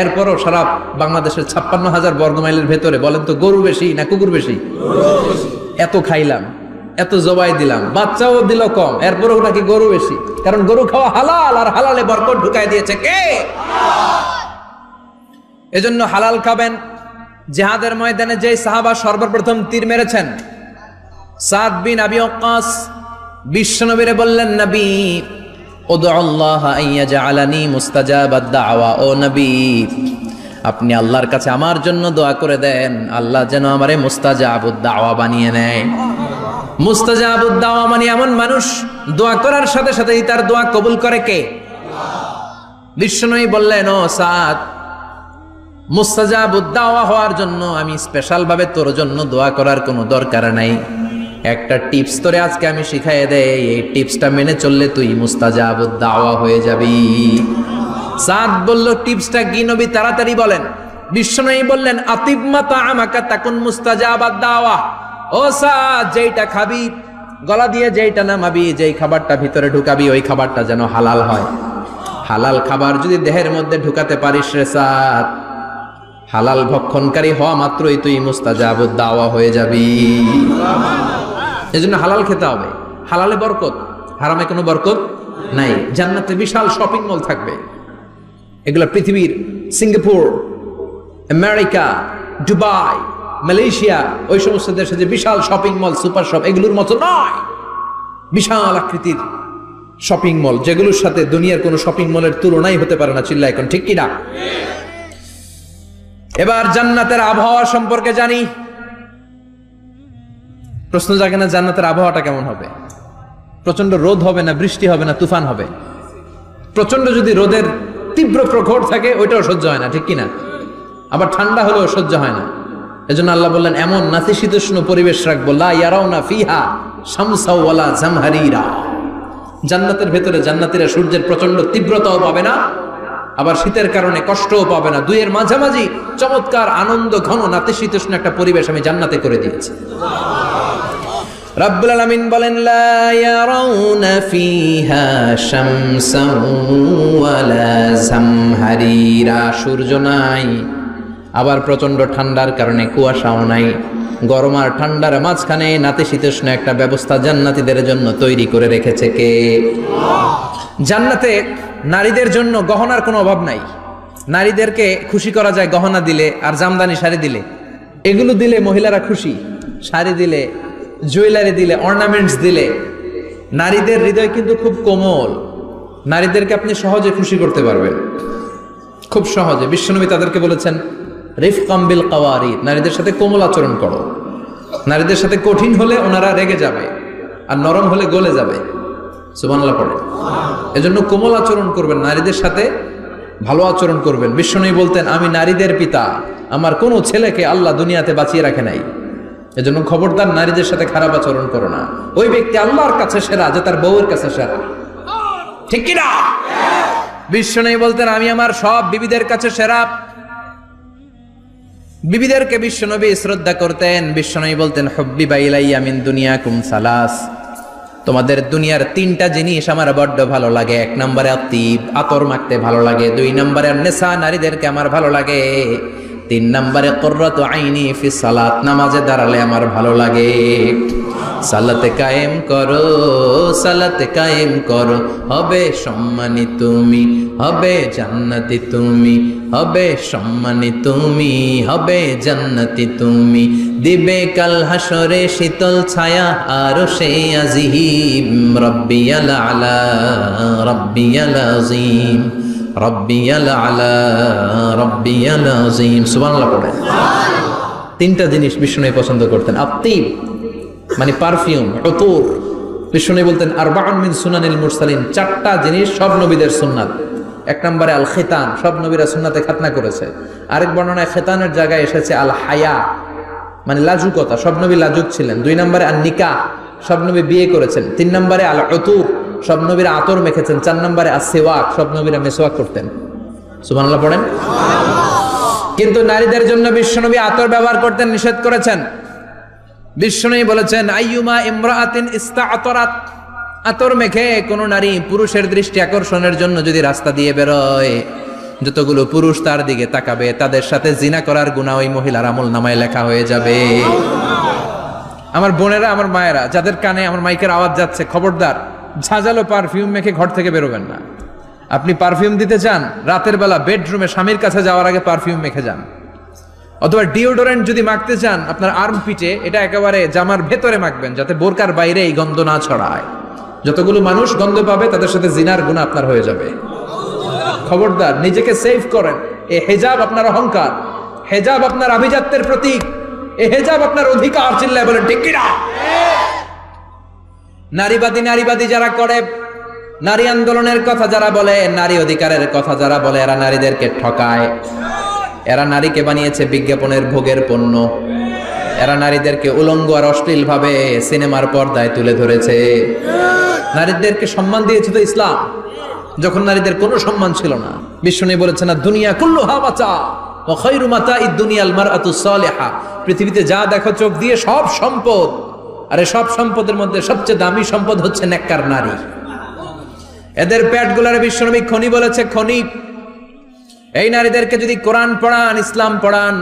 এরপরও সারা বাংলাদেশের 56,000 বর্গমাইলের ভেতরে বলেন তো, গরু বেশি না কুকুর বেশি? এত খাইলাম, এত জবাই দিলাম, বাচ্চাও দিল কম, এরপরও নাকি গরু বেশি। কারণ গরু খাওয়া হালাল, আর হালালে বরকত ঢুকাই দিয়েছে কে? এজন্য হালাল খাবেন। জিহাদের ময়দানে যে সাহাবা সর্বপ্রথম তীর মেরেছেন, সাদ বিন আবি ওয়াক্কাস, বিশ্বনবীরে বললেন, নবী উদউল্লাহ আইয়াজআলানি মুস্তাজাবাদ দাওয়া। ও নবী, আপনি আল্লাহর কাছে আমার জন্য দোয়া করে দেন, আল্লাহ যেন আমারে মুস্তাজাবুদ দাওয়া বানিয়ে নেয়। মুস্তাজাবুদ দাওয়া মানে এমন মানুষ, দোয়া করার সাথে সাথেই তার দোয়া কবুল করে কে? বিশ্বনবী বললেন, ও সাদ, মুস্তাজাবুদ দাওয়া হওয়ার জন্য আমি স্পেশাল ভাবে তোর জন্য দোয়া করার কোনো দরকার নাই। একটা টিপস তোরে আজকে আমি শিখাইয়ে দেই, এই টিপসটা মেনে চললে তুই মুস্তাজাবুদ দাওয়া হয়ে যাবি। সাদ বলল, টিপসটা কি নবী? তাড়াতাড়ি বলেন। বিশ্বনবী বললেন, আতিব মা তাআমাকা তাকুন মুস্তাজাবাদ দাওয়া। ও সাদ, যেইটা খাবি, গলা দিয়ে যেইটা নামাবি, যেই খাবারটা ভিতরে ঢুকাবি, ওই খাবারটা যেন হালাল হয়। হালাল খাবার যদি দেহের মধ্যে ঢুকাতে পারিস রে সাদ, হালাল ভক্ষণকারী হওয়া মাত্রই তুই মুস্তাজাবুদ দাওয়া হয়ে যাবি। এজন্য হালাল খেতে হবে, হালালে বরকত, হারামে কোনো বরকত নাই। জান্নাতে বিশাল শপিং মল থাকবে, এগুলো পৃথিবীর সিঙ্গাপুর, আমেরিকা, দুবাই, মালয়েশিয়া, ওই সমস্ত দেশে যে বিশাল শপিং মল, সুপার শপ, এগুলোর মতো নয়। বিশাল আকৃতির শপিং মল, যেগুলোর সাথে দুনিয়ার কোনো শপিং মলের তুলনাই হতে পারে না। চিল্লা এখন ঠিক কিনা? এবার জান্নাতের আবহাওয়া সম্পর্কে জানি। প্রশ্ন জাগে না, জান্নাতের আবহাওয়াটা কেমন হবে? প্রচন্ড রোদ হবে না বৃষ্টি হবে না তুফান হবে? প্রচন্ড যদি রোদের তীব্র প্রখর থাকে ওইটাও সহ্য হয় না, ঠিক কিনা? আবার ঠান্ডা হলেও সহ্য হয় না। এজন্য আল্লাহ বললেন, এমন নাতিশীতোষ্ণ পরিবেশ রাখবো, লা ইয়ারাউনা ফিহা শামসা ওয়ালা জামহারিরা। জান্নাতের ভেতরে জান্নাতীরা সূর্যের প্রচন্ড তীব্রতাও পাবে না, আবার শীতের কারণে কষ্টও পাবে না। দুইয়ের মাঝামাঝি চমৎকার আনন্দ ঘন নাতিশীতোষ্ণ একটা পরিবেশ আমি জান্নাতে করে দিয়েছি। রাব্বুল আলামিন বলেন, লা ইয়ারাউনা ফিহা শামসান ওয়ালা জামহারিরা। সূর্য নাই, আবার প্রচন্ড ঠান্ডার কারণে কুয়াশাও নাই। গরম আর ঠান্ডার মাঝখানে নাতিশীতোষ্ণ একটা ব্যবস্থা জান্নাতীদের জন্য তৈরি করে রেখেছে কে? জান্নাতে নারীদের জন্য গহনার কোনো অভাব নাই। নারীদেরকে খুশি করা যায় গহনা দিলে আর জামদানি শাড়ি দিলে। এগুলো দিলে মহিলারা খুশি। শাড়ি দিলে, জুয়েলারি দিলে, অর্নামেন্টস দিলে। নারীদের হৃদয় কিন্তু খুব কোমল। নারীদেরকে আপনি সহজে খুশি করতে পারবেন, খুব সহজে। বিশ্বনবী তাদেরকে বলেছেন রিফকাম বিল কাওয়ারিদ, নারীদের সাথে কোমল আচরণ করো। নারীদের সাথে কঠিন হলে ওনারা রেগে যাবে, আর নরম হলে গলে যাবে। সুবহানাল্লাহ পড়ে। এজন্য কোমল আচরণ করবেন, নারীদের সাথে ভালো আচরণ করবেন। বিশ্বনবী বলতেন আমি নারীদের পিতা, আমার কোনো ছেলেকে আল্লাহ দুনিয়াতে বাঁচিয়ে রাখে নাই। এজন্য খবরদার নারীদের সাথে খারাপ আচরণ করো না। ওই ব্যক্তি আল্লাহর কাছে সেরা যে তার বউয়ের কাছে সেরা, ঠিক কিনা? বিশ্বনবী বলতেন আমি আমার সব বিবিদের কাছে সেরা। বিবিদেরকে বিশ্বনবী শ্রদ্ধা করতেন। বিশ্বনবী বলতেন হুব্বিবা ইলাইয়া মিন দুনিয়াকুম সালাস, তোমাদের দুনিয়ার তিনটা জিনিস আমার বড্ড ভালো লাগে। এক নম্বরে আতিব, আতর মাখতে ভালো লাগে। দুই নম্বরে নেশা, নারীদেরকে আমার ভালো লাগে। তিন নম্বরে কুররাতু আইনি ফি সালাত, নামাজে দাঁড়ালে আমার ভালো লাগে। সালাতে কায়েম করো, সালাতে কায়েম করো, হবে সম্মানী তুমি, হবে জান্নাতি তুমি, হবে সম্মানী তুমি, হবে জান্নাতি তুমি। দিবে কাল হাসরে শীতল ছায়া আরশে আজিম, রব্বিয়াল আলা, রব্বিয়াল আযীম, রব্বিয়াল আলা, রব্বিয়াল আযীম। সুবহানাল্লাহ পড়েন। তিনটা জিনিস বিষ্ণু পছন্দ করতেন। আতিব মানে পারফিউম, উতুর। বিষ্ণু বলতেন আরবাউন মিন সুনানিল মুরসালিন, চারটা জিনিস সব নবীদের সুন্নাত। এক নম্বরে আল খিতান, সব নবীরা সুন্নাতে খাতনা করেছে। আরেক বর্ণনায় খিতানের জায়গায় এসেছে আল হায়া, মানে লাজুকতা, সব নবী লাজুক ছিলেন। দুই নম্বরে আল নিকাহ, সব নবী বিয়ে করেছেন। তিন নম্বরে আল উতুর, সব নবীরা আতর মেখেছেন। চার নম্বরে আস সিওয়াক, সব নবীরা মিসওয়াক করতেন। সুবহানাল্লাহ পড়েন। কিন্তু নারীদের জন্য বিশ্বনবী আতর ব্যবহার করতে নিষেধ করেছেন। বিশ্বনবী বলেছেন আইয়ুমা ইমরাআতিন ইস্তাআতারাত, আতর মেখে কোন নারী পুরুষের দৃষ্টি আকর্ষণের জন্য যদি রাস্তা দিয়ে বেরোয়, যতগুলো পুরুষ তার দিকে তাকাবে তাদের সাথে জিনা করার গুনাহ ওই মহিলার আমলনামায় লেখা হয়ে যাবে। আমার বোনেরা, আমার মায়েরা, যাদের কানে আমার মাইকের আওয়াজ যাচ্ছে, খবরদার ঝাঁঝালো পারফিউম মেখে ঘর থেকে বেরোবেন না। আপনি পারফিউম দিতে চান, রাতের বেলা বেডরুমে স্বামীর কাছে যাওয়ার আগে পারফিউম মেখে যান। অথবা ডিওডোরেন্ট যদি মাখতে চান, আপনার আর্ম পিটে এটা একেবারে জামার ভেতরে মাখবেন, যাতে বোরকার বাইরে এই গন্ধ না ছড়ায়। যতগুলো মানুষ গন্ধ পাবে তাদের সাথে জিনার গুনাহ আপনার হয়ে যাবে। খবরদার, নিজেকে সেভ করেন। এই হেজাব আপনার অহংকার, হেজাব আপনার আভিজাত্যের প্রতীক, এই হেজাব আপনার অধিকার। চিল্লায় বলেন ঠিক কিনা? নারীবাদী যারা করে, নারী আন্দোলনের কথা যারা বলে, নারী অধিকারের কথা যারা বলে, এরা নারীদেরকে ঠকায়। এরা নারীকে বানিয়েছে বিজ্ঞাপনের ভোগের পণ্য। এরা নারীদেরকে উলঙ্গ আর অশ্লীল ভাবে সিনেমার পর্দায় তুলে ধরেছে। নারীদেরকে সম্মান দিয়েছে তো ইসলাম, যখন নারীদের কোনো সম্মান ছিল না। বিষ্ণু বলেছেন না দুনিয়া কুল্লুহা মাতা ওয়া খায়রু মাতা'id দুনিয়াল মারআতুস সালিহা, পৃথিবীতে যা দেখো চোখ দিয়ে সব সম্পদ, আর এই সব সম্পদের মধ্যে সবচেয়ে দামি সম্পদ হচ্ছে নেককার নারী। এদের পেটগুলার বিশ্বনবী খনি বলেছে, খনি। এই নারীদেরকে যদি কোরআন পড়ান, ইসলাম পড়ান,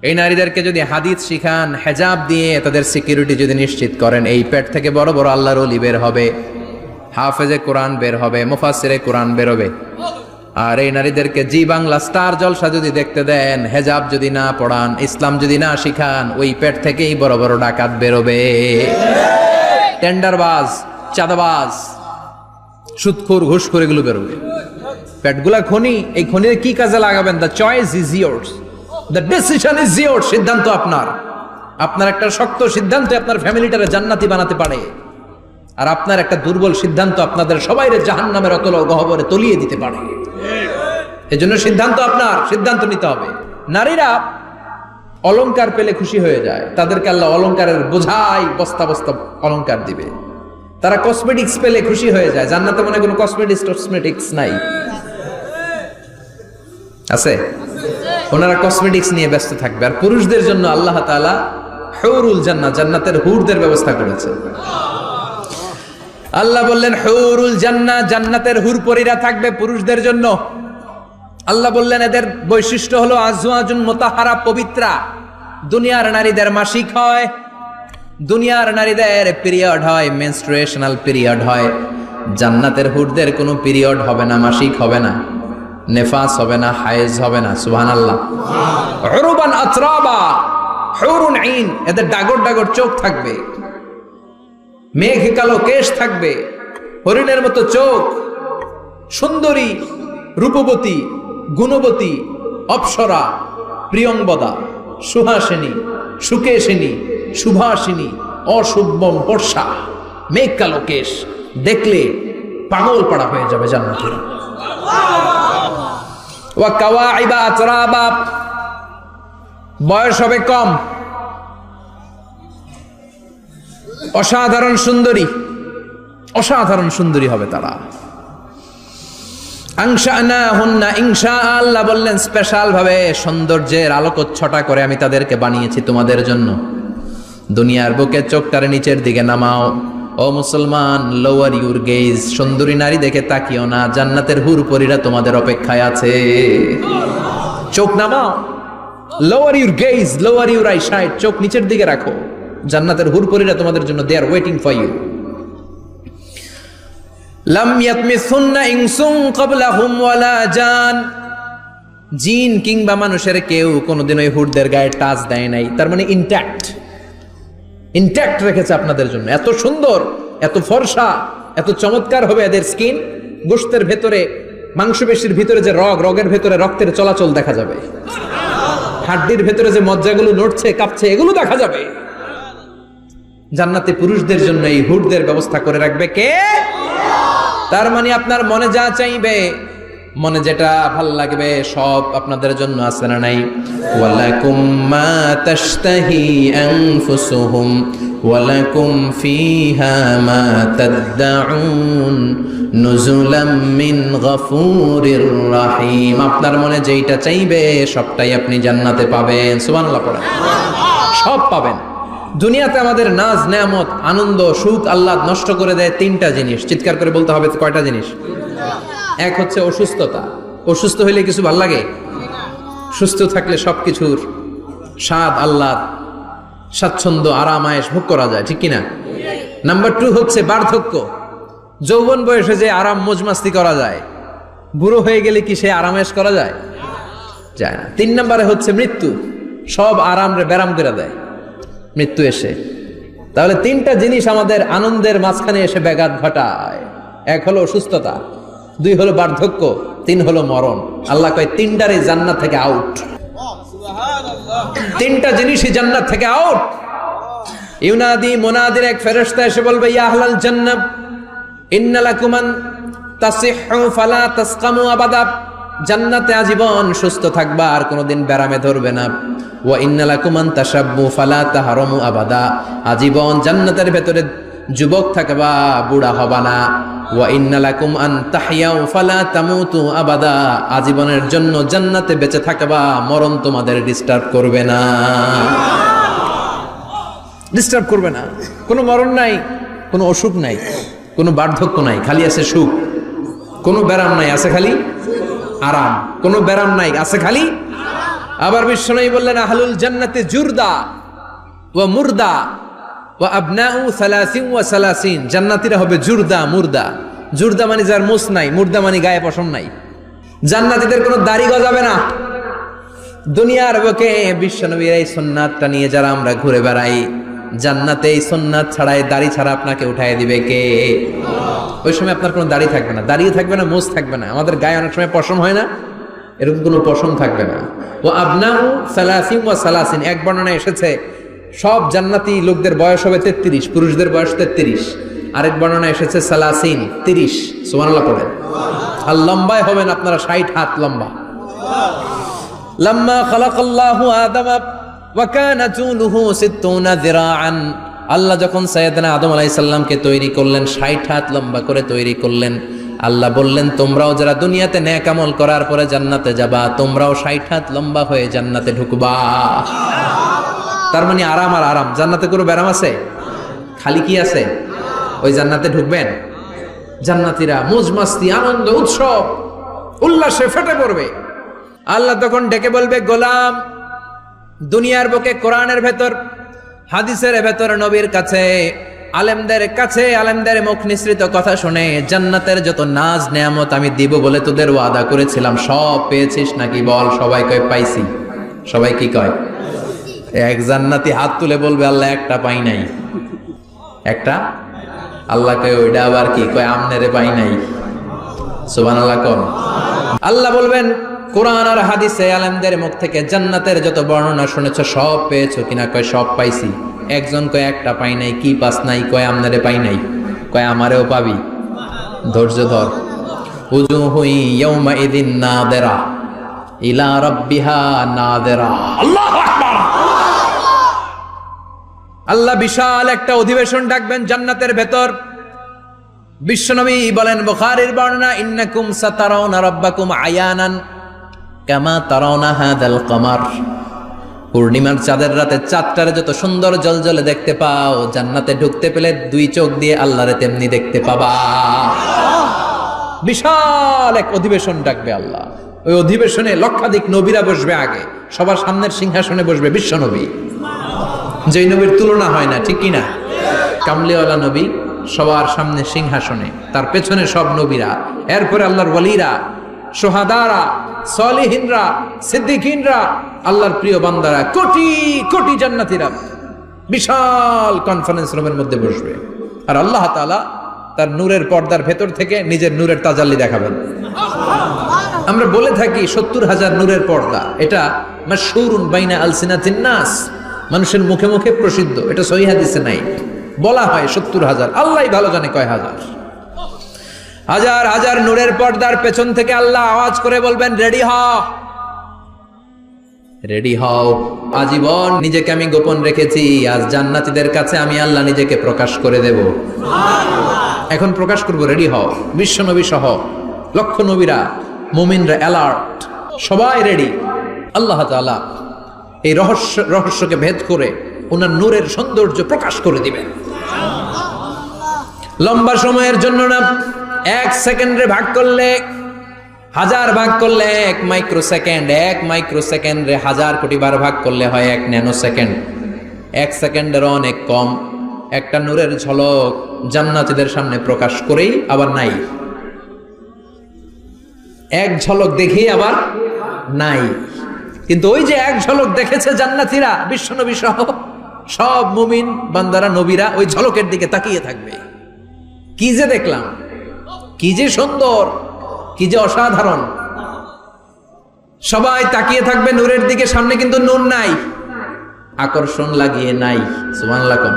এই নারীদেরকে যদি হাদিস শিখান, হেজাব দিয়ে তাদের সিকিউরিটি যদি নিশ্চিত করেন, এই পেট থেকে বড় বড় আল্লাহর ওলি বের হবে, হাফেজে কোরআন বের হবে, মুফাসসিরে কোরআন বের হবে। আর এই নারীদেরকে জি বাংলা স্টার জলসা যদি দেখতে দেন, হেজাব যদি না পড়ান, ইসলাম যদি না শিখান, ওই পেট থেকেই বড় বড় ডাকাত বেরোবে, টেন্ডারবাজ, চাঁদাবাজ, সুদখোর, ঘুষখোর, এগুলো বেরোবে। পেটগুলা খনি, এই খনিতে কি কাজে লাগাবেন? The choice is years, the decision is years. সিদ্ধান্ত আপনার। আপনার একটা শক্ত সিদ্ধান্ত আপনার ফ্যামিলিটারে জান্নাতি বানাতে পারে, আর আপনার একটা দুর্বল সিদ্ধান্ত আপনাদের সবাইরে জাহান্নামের অতল গহ্বরে তলিয়ে দিতে পারে। এজন্য সিদ্ধান্ত আপনার, সিদ্ধান্ত নিতে হবে। নারীরা অলংকার পেলে খুশি হয়ে যায়, তাদেরকে আল্লাহ অলংকারের বোঝাই বস্তা বস্তা অলংকার দিবে। তারা কসমেটিক্স পেলে খুশি হয়ে যায়। জান্নাতে মনে কোনো কসমেটিক্স নাই, আছে? ওনারা কসমেটিক্স নিয়ে ব্যস্ত থাকবে। আর পুরুষদের জন্য আল্লাহ তাআলা হুরুল জান্নাহ, জান্নাতের হুরদের ব্যবস্থা করেছেন। আল্লাহ বললেন হুরুল জান্নাহ, জান্নাতের হুরপরীরা থাকবে পুরুষদের জন্য। আল্লাহ বললেন এদের বৈশিষ্ট্য হলো আজওয়াজুন মুতাহহারা, পবিত্রা। দুনিয়ার নারীদের মাসিক হয়, দুনিয়ার নারীদের পিরিয়ড হয়, মেনস্ট্রুয়েশনাল পিরিয়ড হয়। জান্নাতের হুরদের কোনো পিরিয়ড হবে না, মাসিক হবে না, নেফাস হবে না, হায়েজ হবে না। সুবহানাল্লাহ। উরুবান আতরাবা, হুরুন আইন, এদের ডাগর ডাগর চোখ থাকবে, মেঘ কালো কেশ থাকবে, হরিণের মতো চোখ, সুন্দরী, রূপবতী, গুণবতী, অপ্সরা, প্রিয়ংবদা, সুহাসিনী, সুকেশিনী, সুভাষিনী, অশুভম বর্ষা, মেঘ কালো কেশ, দেখলে পাগল পাড়া হয়ে যাবে জান্নাতীরা। ওয়া কাওয়াইবা আতরাবা, বয়স হবে কম, অসাধারণ সুন্দরী, অসাধারণ সুন্দরী হবে তারা। আনশানাহুন্না ইনশা, আল্লাহ বললেন স্পেশাল ভাবে সৌন্দর্যের আলোকচ্ছটা করে আমি তাদেরকে বানিয়েছি তোমাদের জন্য। দুনিয়ার বুকে চোখটারে নিচের দিকে নামাও। ও মুসলমান, লোয়ার ইউর গেজ, সুন্দরী নারী দেখে তাকিও না, জান্নাতের হুরপরীরা তোমাদের অপেক্ষায় আছে। চোখ নামাও, lower your gauge, lower your I side, চোখ নিচের দিকে রাখো, জান্নাতের হুরপরীরা তোমাদের জন্য দে আর ওয়েটিং ফর ইউ। লাম ইয়াতমিসুন্না ইনসুন ক্বাবলাহুম ওয়ালা জান, জিন কিংবা মানুষের কেউ কোনোদিন ওই হুরদের গায়ে টাচ দেয় নাই। তার মানে ইনট্যাক্ট, ইনট্যাক্ট রেখেছে আপনাদের জন্য। এত সুন্দর, এত ফর্সা, এত চমৎকার হবে এদের স্কিন। গোশতের ভেতরে, মাংসপেশির ভিতরে যে রগ, রগের ভেতরে রক্তের চলাচল দেখা যাবে, হাড্ডির ভেতরে যে মজ্জাগুলো নড়ছে কাঁপছে এগুলো দেখা যাবে। জান্নাতে পুরুষদের জন্য এই হুরদের ব্যবস্থা করে রাখবে কে? তার মানে আপনার মনে যা চাইবে, মনে যেটা ভাল লাগবে সব আপনাদের জন্য আছে না নাই? ওয়ালাকুম মা তাশতাহি আনফুসুহুম ওয়ালাকুম ফিহা মা তাদউন নুজুলাম মিন গফুরির রহিম। আপনার মনে যেটা চাইবে সবটাই আপনি জান্নাতে পাবেন। সুবহানাল্লাহ পড়েন। সব পাবেন। দুনিয়াতে আমাদের নাজ নেয়ামত, আনন্দ, সুখ আল্লাহ নষ্ট করে দেয় তিনটা জিনিস। চিৎকার করে বলতে হবে কয়টা জিনিস? এক হচ্ছে অসুস্থতা। অসুস্থ হইলে কিছু ভাল লাগে? সুস্থ থাকলে সবকিছুর স্বাদ, আল্লাহ, স্বাচ্ছন্দ্য, আরাম, আয়েশ ভোগ করা যায়, ঠিক কিনা? নাম্বার 2 হচ্ছে বার্ধক্য। যৌবন বয়সে যে আরাম মজমাস্তি করা যায়, বুড়ো হয়ে গেলে কি সে আরামেশ করা যায়? যায় না। 3 নম্বরে হচ্ছে মৃত্যু। সব আরাম রে ব্যারাম করে দেয় মৃত্যু এসে। তাহলে 3টা জিনিস আমাদের আনন্দের মাঝখানে এসে ব্যাঘাত ঘটায়। 1 হলো অসুস্থতা, 2 হলো বার্ধক্য, 3 হলো মরণ। আল্লাহ কয় 3টারই জান্নাত থেকে আউট। 3টা জিনিসই জান্নাত থেকে আউট। ইউনাদি মুনাদির এক ফেরেশতা এসে বলবে, ইয়া আহলাল জান্নাহ ইন্না লাকুম আন তাসিহু ফালা তাসকামু আবাদা। জান্নাতে আজীবন সুস্থ থাকবা, আর কোনোদিন ব্যারামে ধরবে না। ওয়া ইন্না লাকুম আন তাশাব্বু ফালা তাহরামু আবাদা। আজীবন জান্নাতের ভেতরে যুবক থাকবা, বুড়া হবা না। ওয়া ইন্না লাকুম আন তাহইয়াউ ফালা তামুতু আবাদা। আজীবনের জন্য জান্নাতে বেঁচে থাকবা, মরণ তোমাদের ডিস্টার্ব করবে না। ডিস্টার্ব করবে না। কোনো মরণ নাই, কোনো অসুখ নাই, কোনো বার্ধক্য নাই, খালি আছে সুখ। কোনো ব্যারাম নাই, আছে খালি আরাম। কোনো ব্যারাম নাই, আছে খালি। আবার বিশ্বনবী বললেন, আহলুল জান্নাতে জুরদা ওয়া মুরদা ওয়া আবনাউ 30 ওয়া 30। জান্নাতীরা হবে জুরদা, মুরদা। জুরদা মানে যার মুছ নাই, মুরদা মানে গায়ে পশম নাই। জান্নাতীদের কোনো দাড়ি গজাবে না। দুনিয়ার বুকে বিশ্বনবীর এই সুন্নাতটা নিয়ে যারা আমরা ঘুরে বেড়াই, জান্নাতে এই সুন্নাত ছাড়াই, দাড়ি ছাড়া আপনাকে উঠায় দিবে কে? ওই সময় আপনার কোনো দাড়ি থাকবে না, দাড়িও থাকবে না, মুছ থাকবে না। আমাদের গায়ে অনেক সময় পশম হয় না, এরকম কোনো পশম থাকবে না। ও আবনাউ 30 ওয়া 30। এক বর্ণনায় এসেছে সব জান্নাতি লোকদের বয়স হবে 33, পুরুষদের বয়স 33। আরেক বর্ণনায় এসেছে 30। সুবহানাল্লাহ পড়েন। আর লম্বায় হবেন আপনারা 60 হাত লম্বা। লাম্মা খালাকাল্লাহু আদামা ওয়া কানা তুলুহু 60 যিরাআন। আল্লাহ যখন সাইয়েদনা আদম আলাইহিস সালামকে তৈরি করলেন, 60 হাত লম্বা করে তৈরি করলেন। আল্লাহ বললেন, তোমরাও যারা দুনিয়াতে নেক আমল করার পরে জান্নাতে যাবা, তোমরাও 60 হাত লম্বা হয়ে জান্নাতে ঢুকবা। তার মানে আরাম আর আরাম। জান্নাতে কোনো ব্যারাম আছে? খালি কি আছে? ওই জান্নাতে ঢুকবেন, জান্নাতীরা মौज মাস্তি, আনন্দ, উৎসব, উল্লাসে ফেটে পড়বে। আল্লাহ তখন ডেকে বলবে, গোলাম, দুনিয়ার বুকে কোরআনের ভেতর, হাদিসের ভেতর, নবীর কাছে আলেমদের কাছে আলেমদের মুখ নিঃসৃত কথা শুনে জান্নাতের যত নাজ নেয়ামত আমি দিব বলে তোদের ওয়াদা করেছিলাম সব পেয়েছিস নাকি বল? সবাই কয় পাইছি। সবাই কি কয়? এক জান্নাতি হাত তুলে বলবে আল্লাহ একটা পাই নাই। একটা? আল্লাহ কয় ওইটা আবার কি? কয় আমনেরে পাই নাই। সুবহানাল্লাহ কোন? আল্লাহ বলবেন কোরআন আর হাদিসে আলেমদের মুখ থেকে জান্নাতের যত বর্ণনা শুনেছো সব পেয়েছো কিনা? কয় সব পাইছি। একজন কয় একটা পাই নাই। কি পাস নাই? কয় আমনারে পাই নাই। কয় আমারেও পাবি। ধৈর্য ধর। উজুহু ইয়াউমা ইদিন নাদিরা ইলা রাব্বিহা নাদিরা। আল্লাহু আকবার। আল্লাহ বিশাল একটা অধিবেশন ডাকবেন জান্নাতের ভেতর। বিশ্বনবী বলেন বুখারীর বর্ণনা, ইন্নাকুম সাতারাউনা রাব্বাকুম আয়ানান কামা তারাউনা হাদাল কমার। পূর্ণিমার চাঁদের রাতে চাঁদটারে যত সুন্দর জলজলে দেখতে পাও, জান্নাতে ঢুকতে পেলে দুই চোখ দিয়ে আল্লাহরে তেমনি দেখতে পাবা। বিশাল এক অধিবেশন ডাকবে আল্লাহ। ওই অধিবেশনে লক্ষাধিক নবীরা বসবে। আগে সবার সামনের সিংহাসনে বসবে বিশ্বনবী, যেই নবীর তুলনা হয় না, ঠিক কিনা? কামলিওয়ালা নবী সবার সামনে সিংহাসনে, তার পেছনে সব নবীরা, এরপরে আল্লাহর ওয়ালিরা, সোহাদারা, সলিহিনরা, সিদ্দিকিনরা, আল্লাহর প্রিয় বান্দারা, কোটি কোটি জান্নাতীরা বিশাল কনফারেন্স রুমের মধ্যে বসবে। আর আল্লাহ তাআলা তার নূরের পর্দার ভেতর থেকে নিজের নূরের তাজাল্লি দেখাবেন। আমরা বলে থাকি 70,000 নূরের পর্দা, এটা মাশহুরুন বাইনা আলসিনাতিন নাস, মানুষের মুখে মুখে প্রসিদ্ধ। এটা সহিহ হাদিসে নাই, বলা হয় 70,000, আল্লাহই ভালো জানে কয় হাজার। হাজার হাজার নূরের পর্দার পেছন থেকে আল্লাহ আওয়াজ করে বলবেন রেডি হও, রেডি হও। আজীবন নিজেকে আমি গোপন রেখেছি, আজ জান্নাতীদের কাছে আমি আল্লাহ নিজেকে প্রকাশ করে দেব। এখন প্রকাশ করব, রেডি হও। বিশ্বনবী সহ লক্ষ নবীরা, মুমিনরা অ্যালার্ট, সবাই রেডি। আল্লাহ তাআলা এই রহস্যকে ভেদ করে ওনার নূরের সৌন্দর্য প্রকাশ করে দিবেন। লম্বা সময়ের জন্য না, 1 সেকেন্ডে ভাগ করলে, হাজার ভাগ করলে 1 মাইক্রোসেকেন্ড, 1 মাইক্রোসেকেন্ডে 1000 কোটি বার ভাগ করলে হয় 1 ন্যানো সেকেন্ড। 1 সেকেন্ডের অনেক কম একটা নূরের ঝলক জান্নাতীদের সামনে প্রকাশ করেই আবার নাই। এক ঝলক দেখেই আবার নাই। কিন্তু ওই যে এক ঝলক দেখেছে জান্নাতীরা, বিশ্বনবী সহ সব মুমিন বান্দারা, নবীরা ওই ঝলকের দিকে তাকিয়ে থাকবে। কি যে দেখলাম, কি যে সুন্দর, কি যে অসাধারণ। সবাই তাকিয়ে থাকবে নূরের দিকে, সামনে কিন্তু নূর নাই, আকর্ষণ লাগিয়ে নাই। সুবহানাল্লাহ কোন?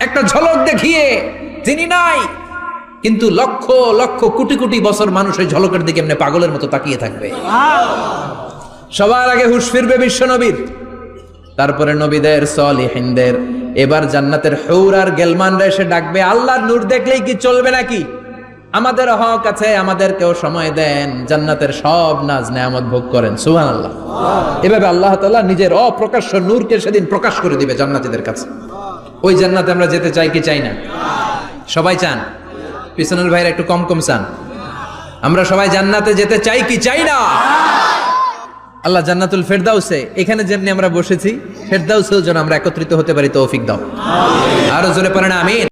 একটা ঝলক দেখিয়ে তিনি নাই, কিন্তু লক্ষ লক্ষ কোটি কোটি বছর মানুষ ওই ঝলকের দিকে এমনি পাগলের মতো তাকিয়ে থাকবে। সবার আগে হুঁশ ফিরবে বিশ্বনবীর, তারপরে নবীদের, সলিহিনদের। এবার জান্নাতের হুর আর গেলমানরা এসে ডাকবে, আল্লাহর নূর দেখলেই কি চলবে নাকি? আমাদের হক আছে, আমাদেরকেও সময় দেন, জান্নাতের সব নাজ নেয়ামত ভোগ করেন। সুবহানাল্লাহ। এভাবে আল্লাহ তাআলা নিজের অপ্রকাশ্য নূরকে সেদিন প্রকাশ করে দিবে জান্নাতীদের কাছে। ওই জান্নাতে আমরা যেতে চাই কি চাই না? সবাই চান? পিছনের ভাইরা একটু কম কম চান। আমরা সবাই জান্নাতে যেতে চাই কি চাই না? আল্লাহ জান্নাতুল ফেরদাউসে, এখানে যেমনি আমরা বসেছি, ফেরদাউসেও যেন আমরা একত্রিত হতে পারি, তৌফিক দাও। আরো জোরে পড়েন আমিন।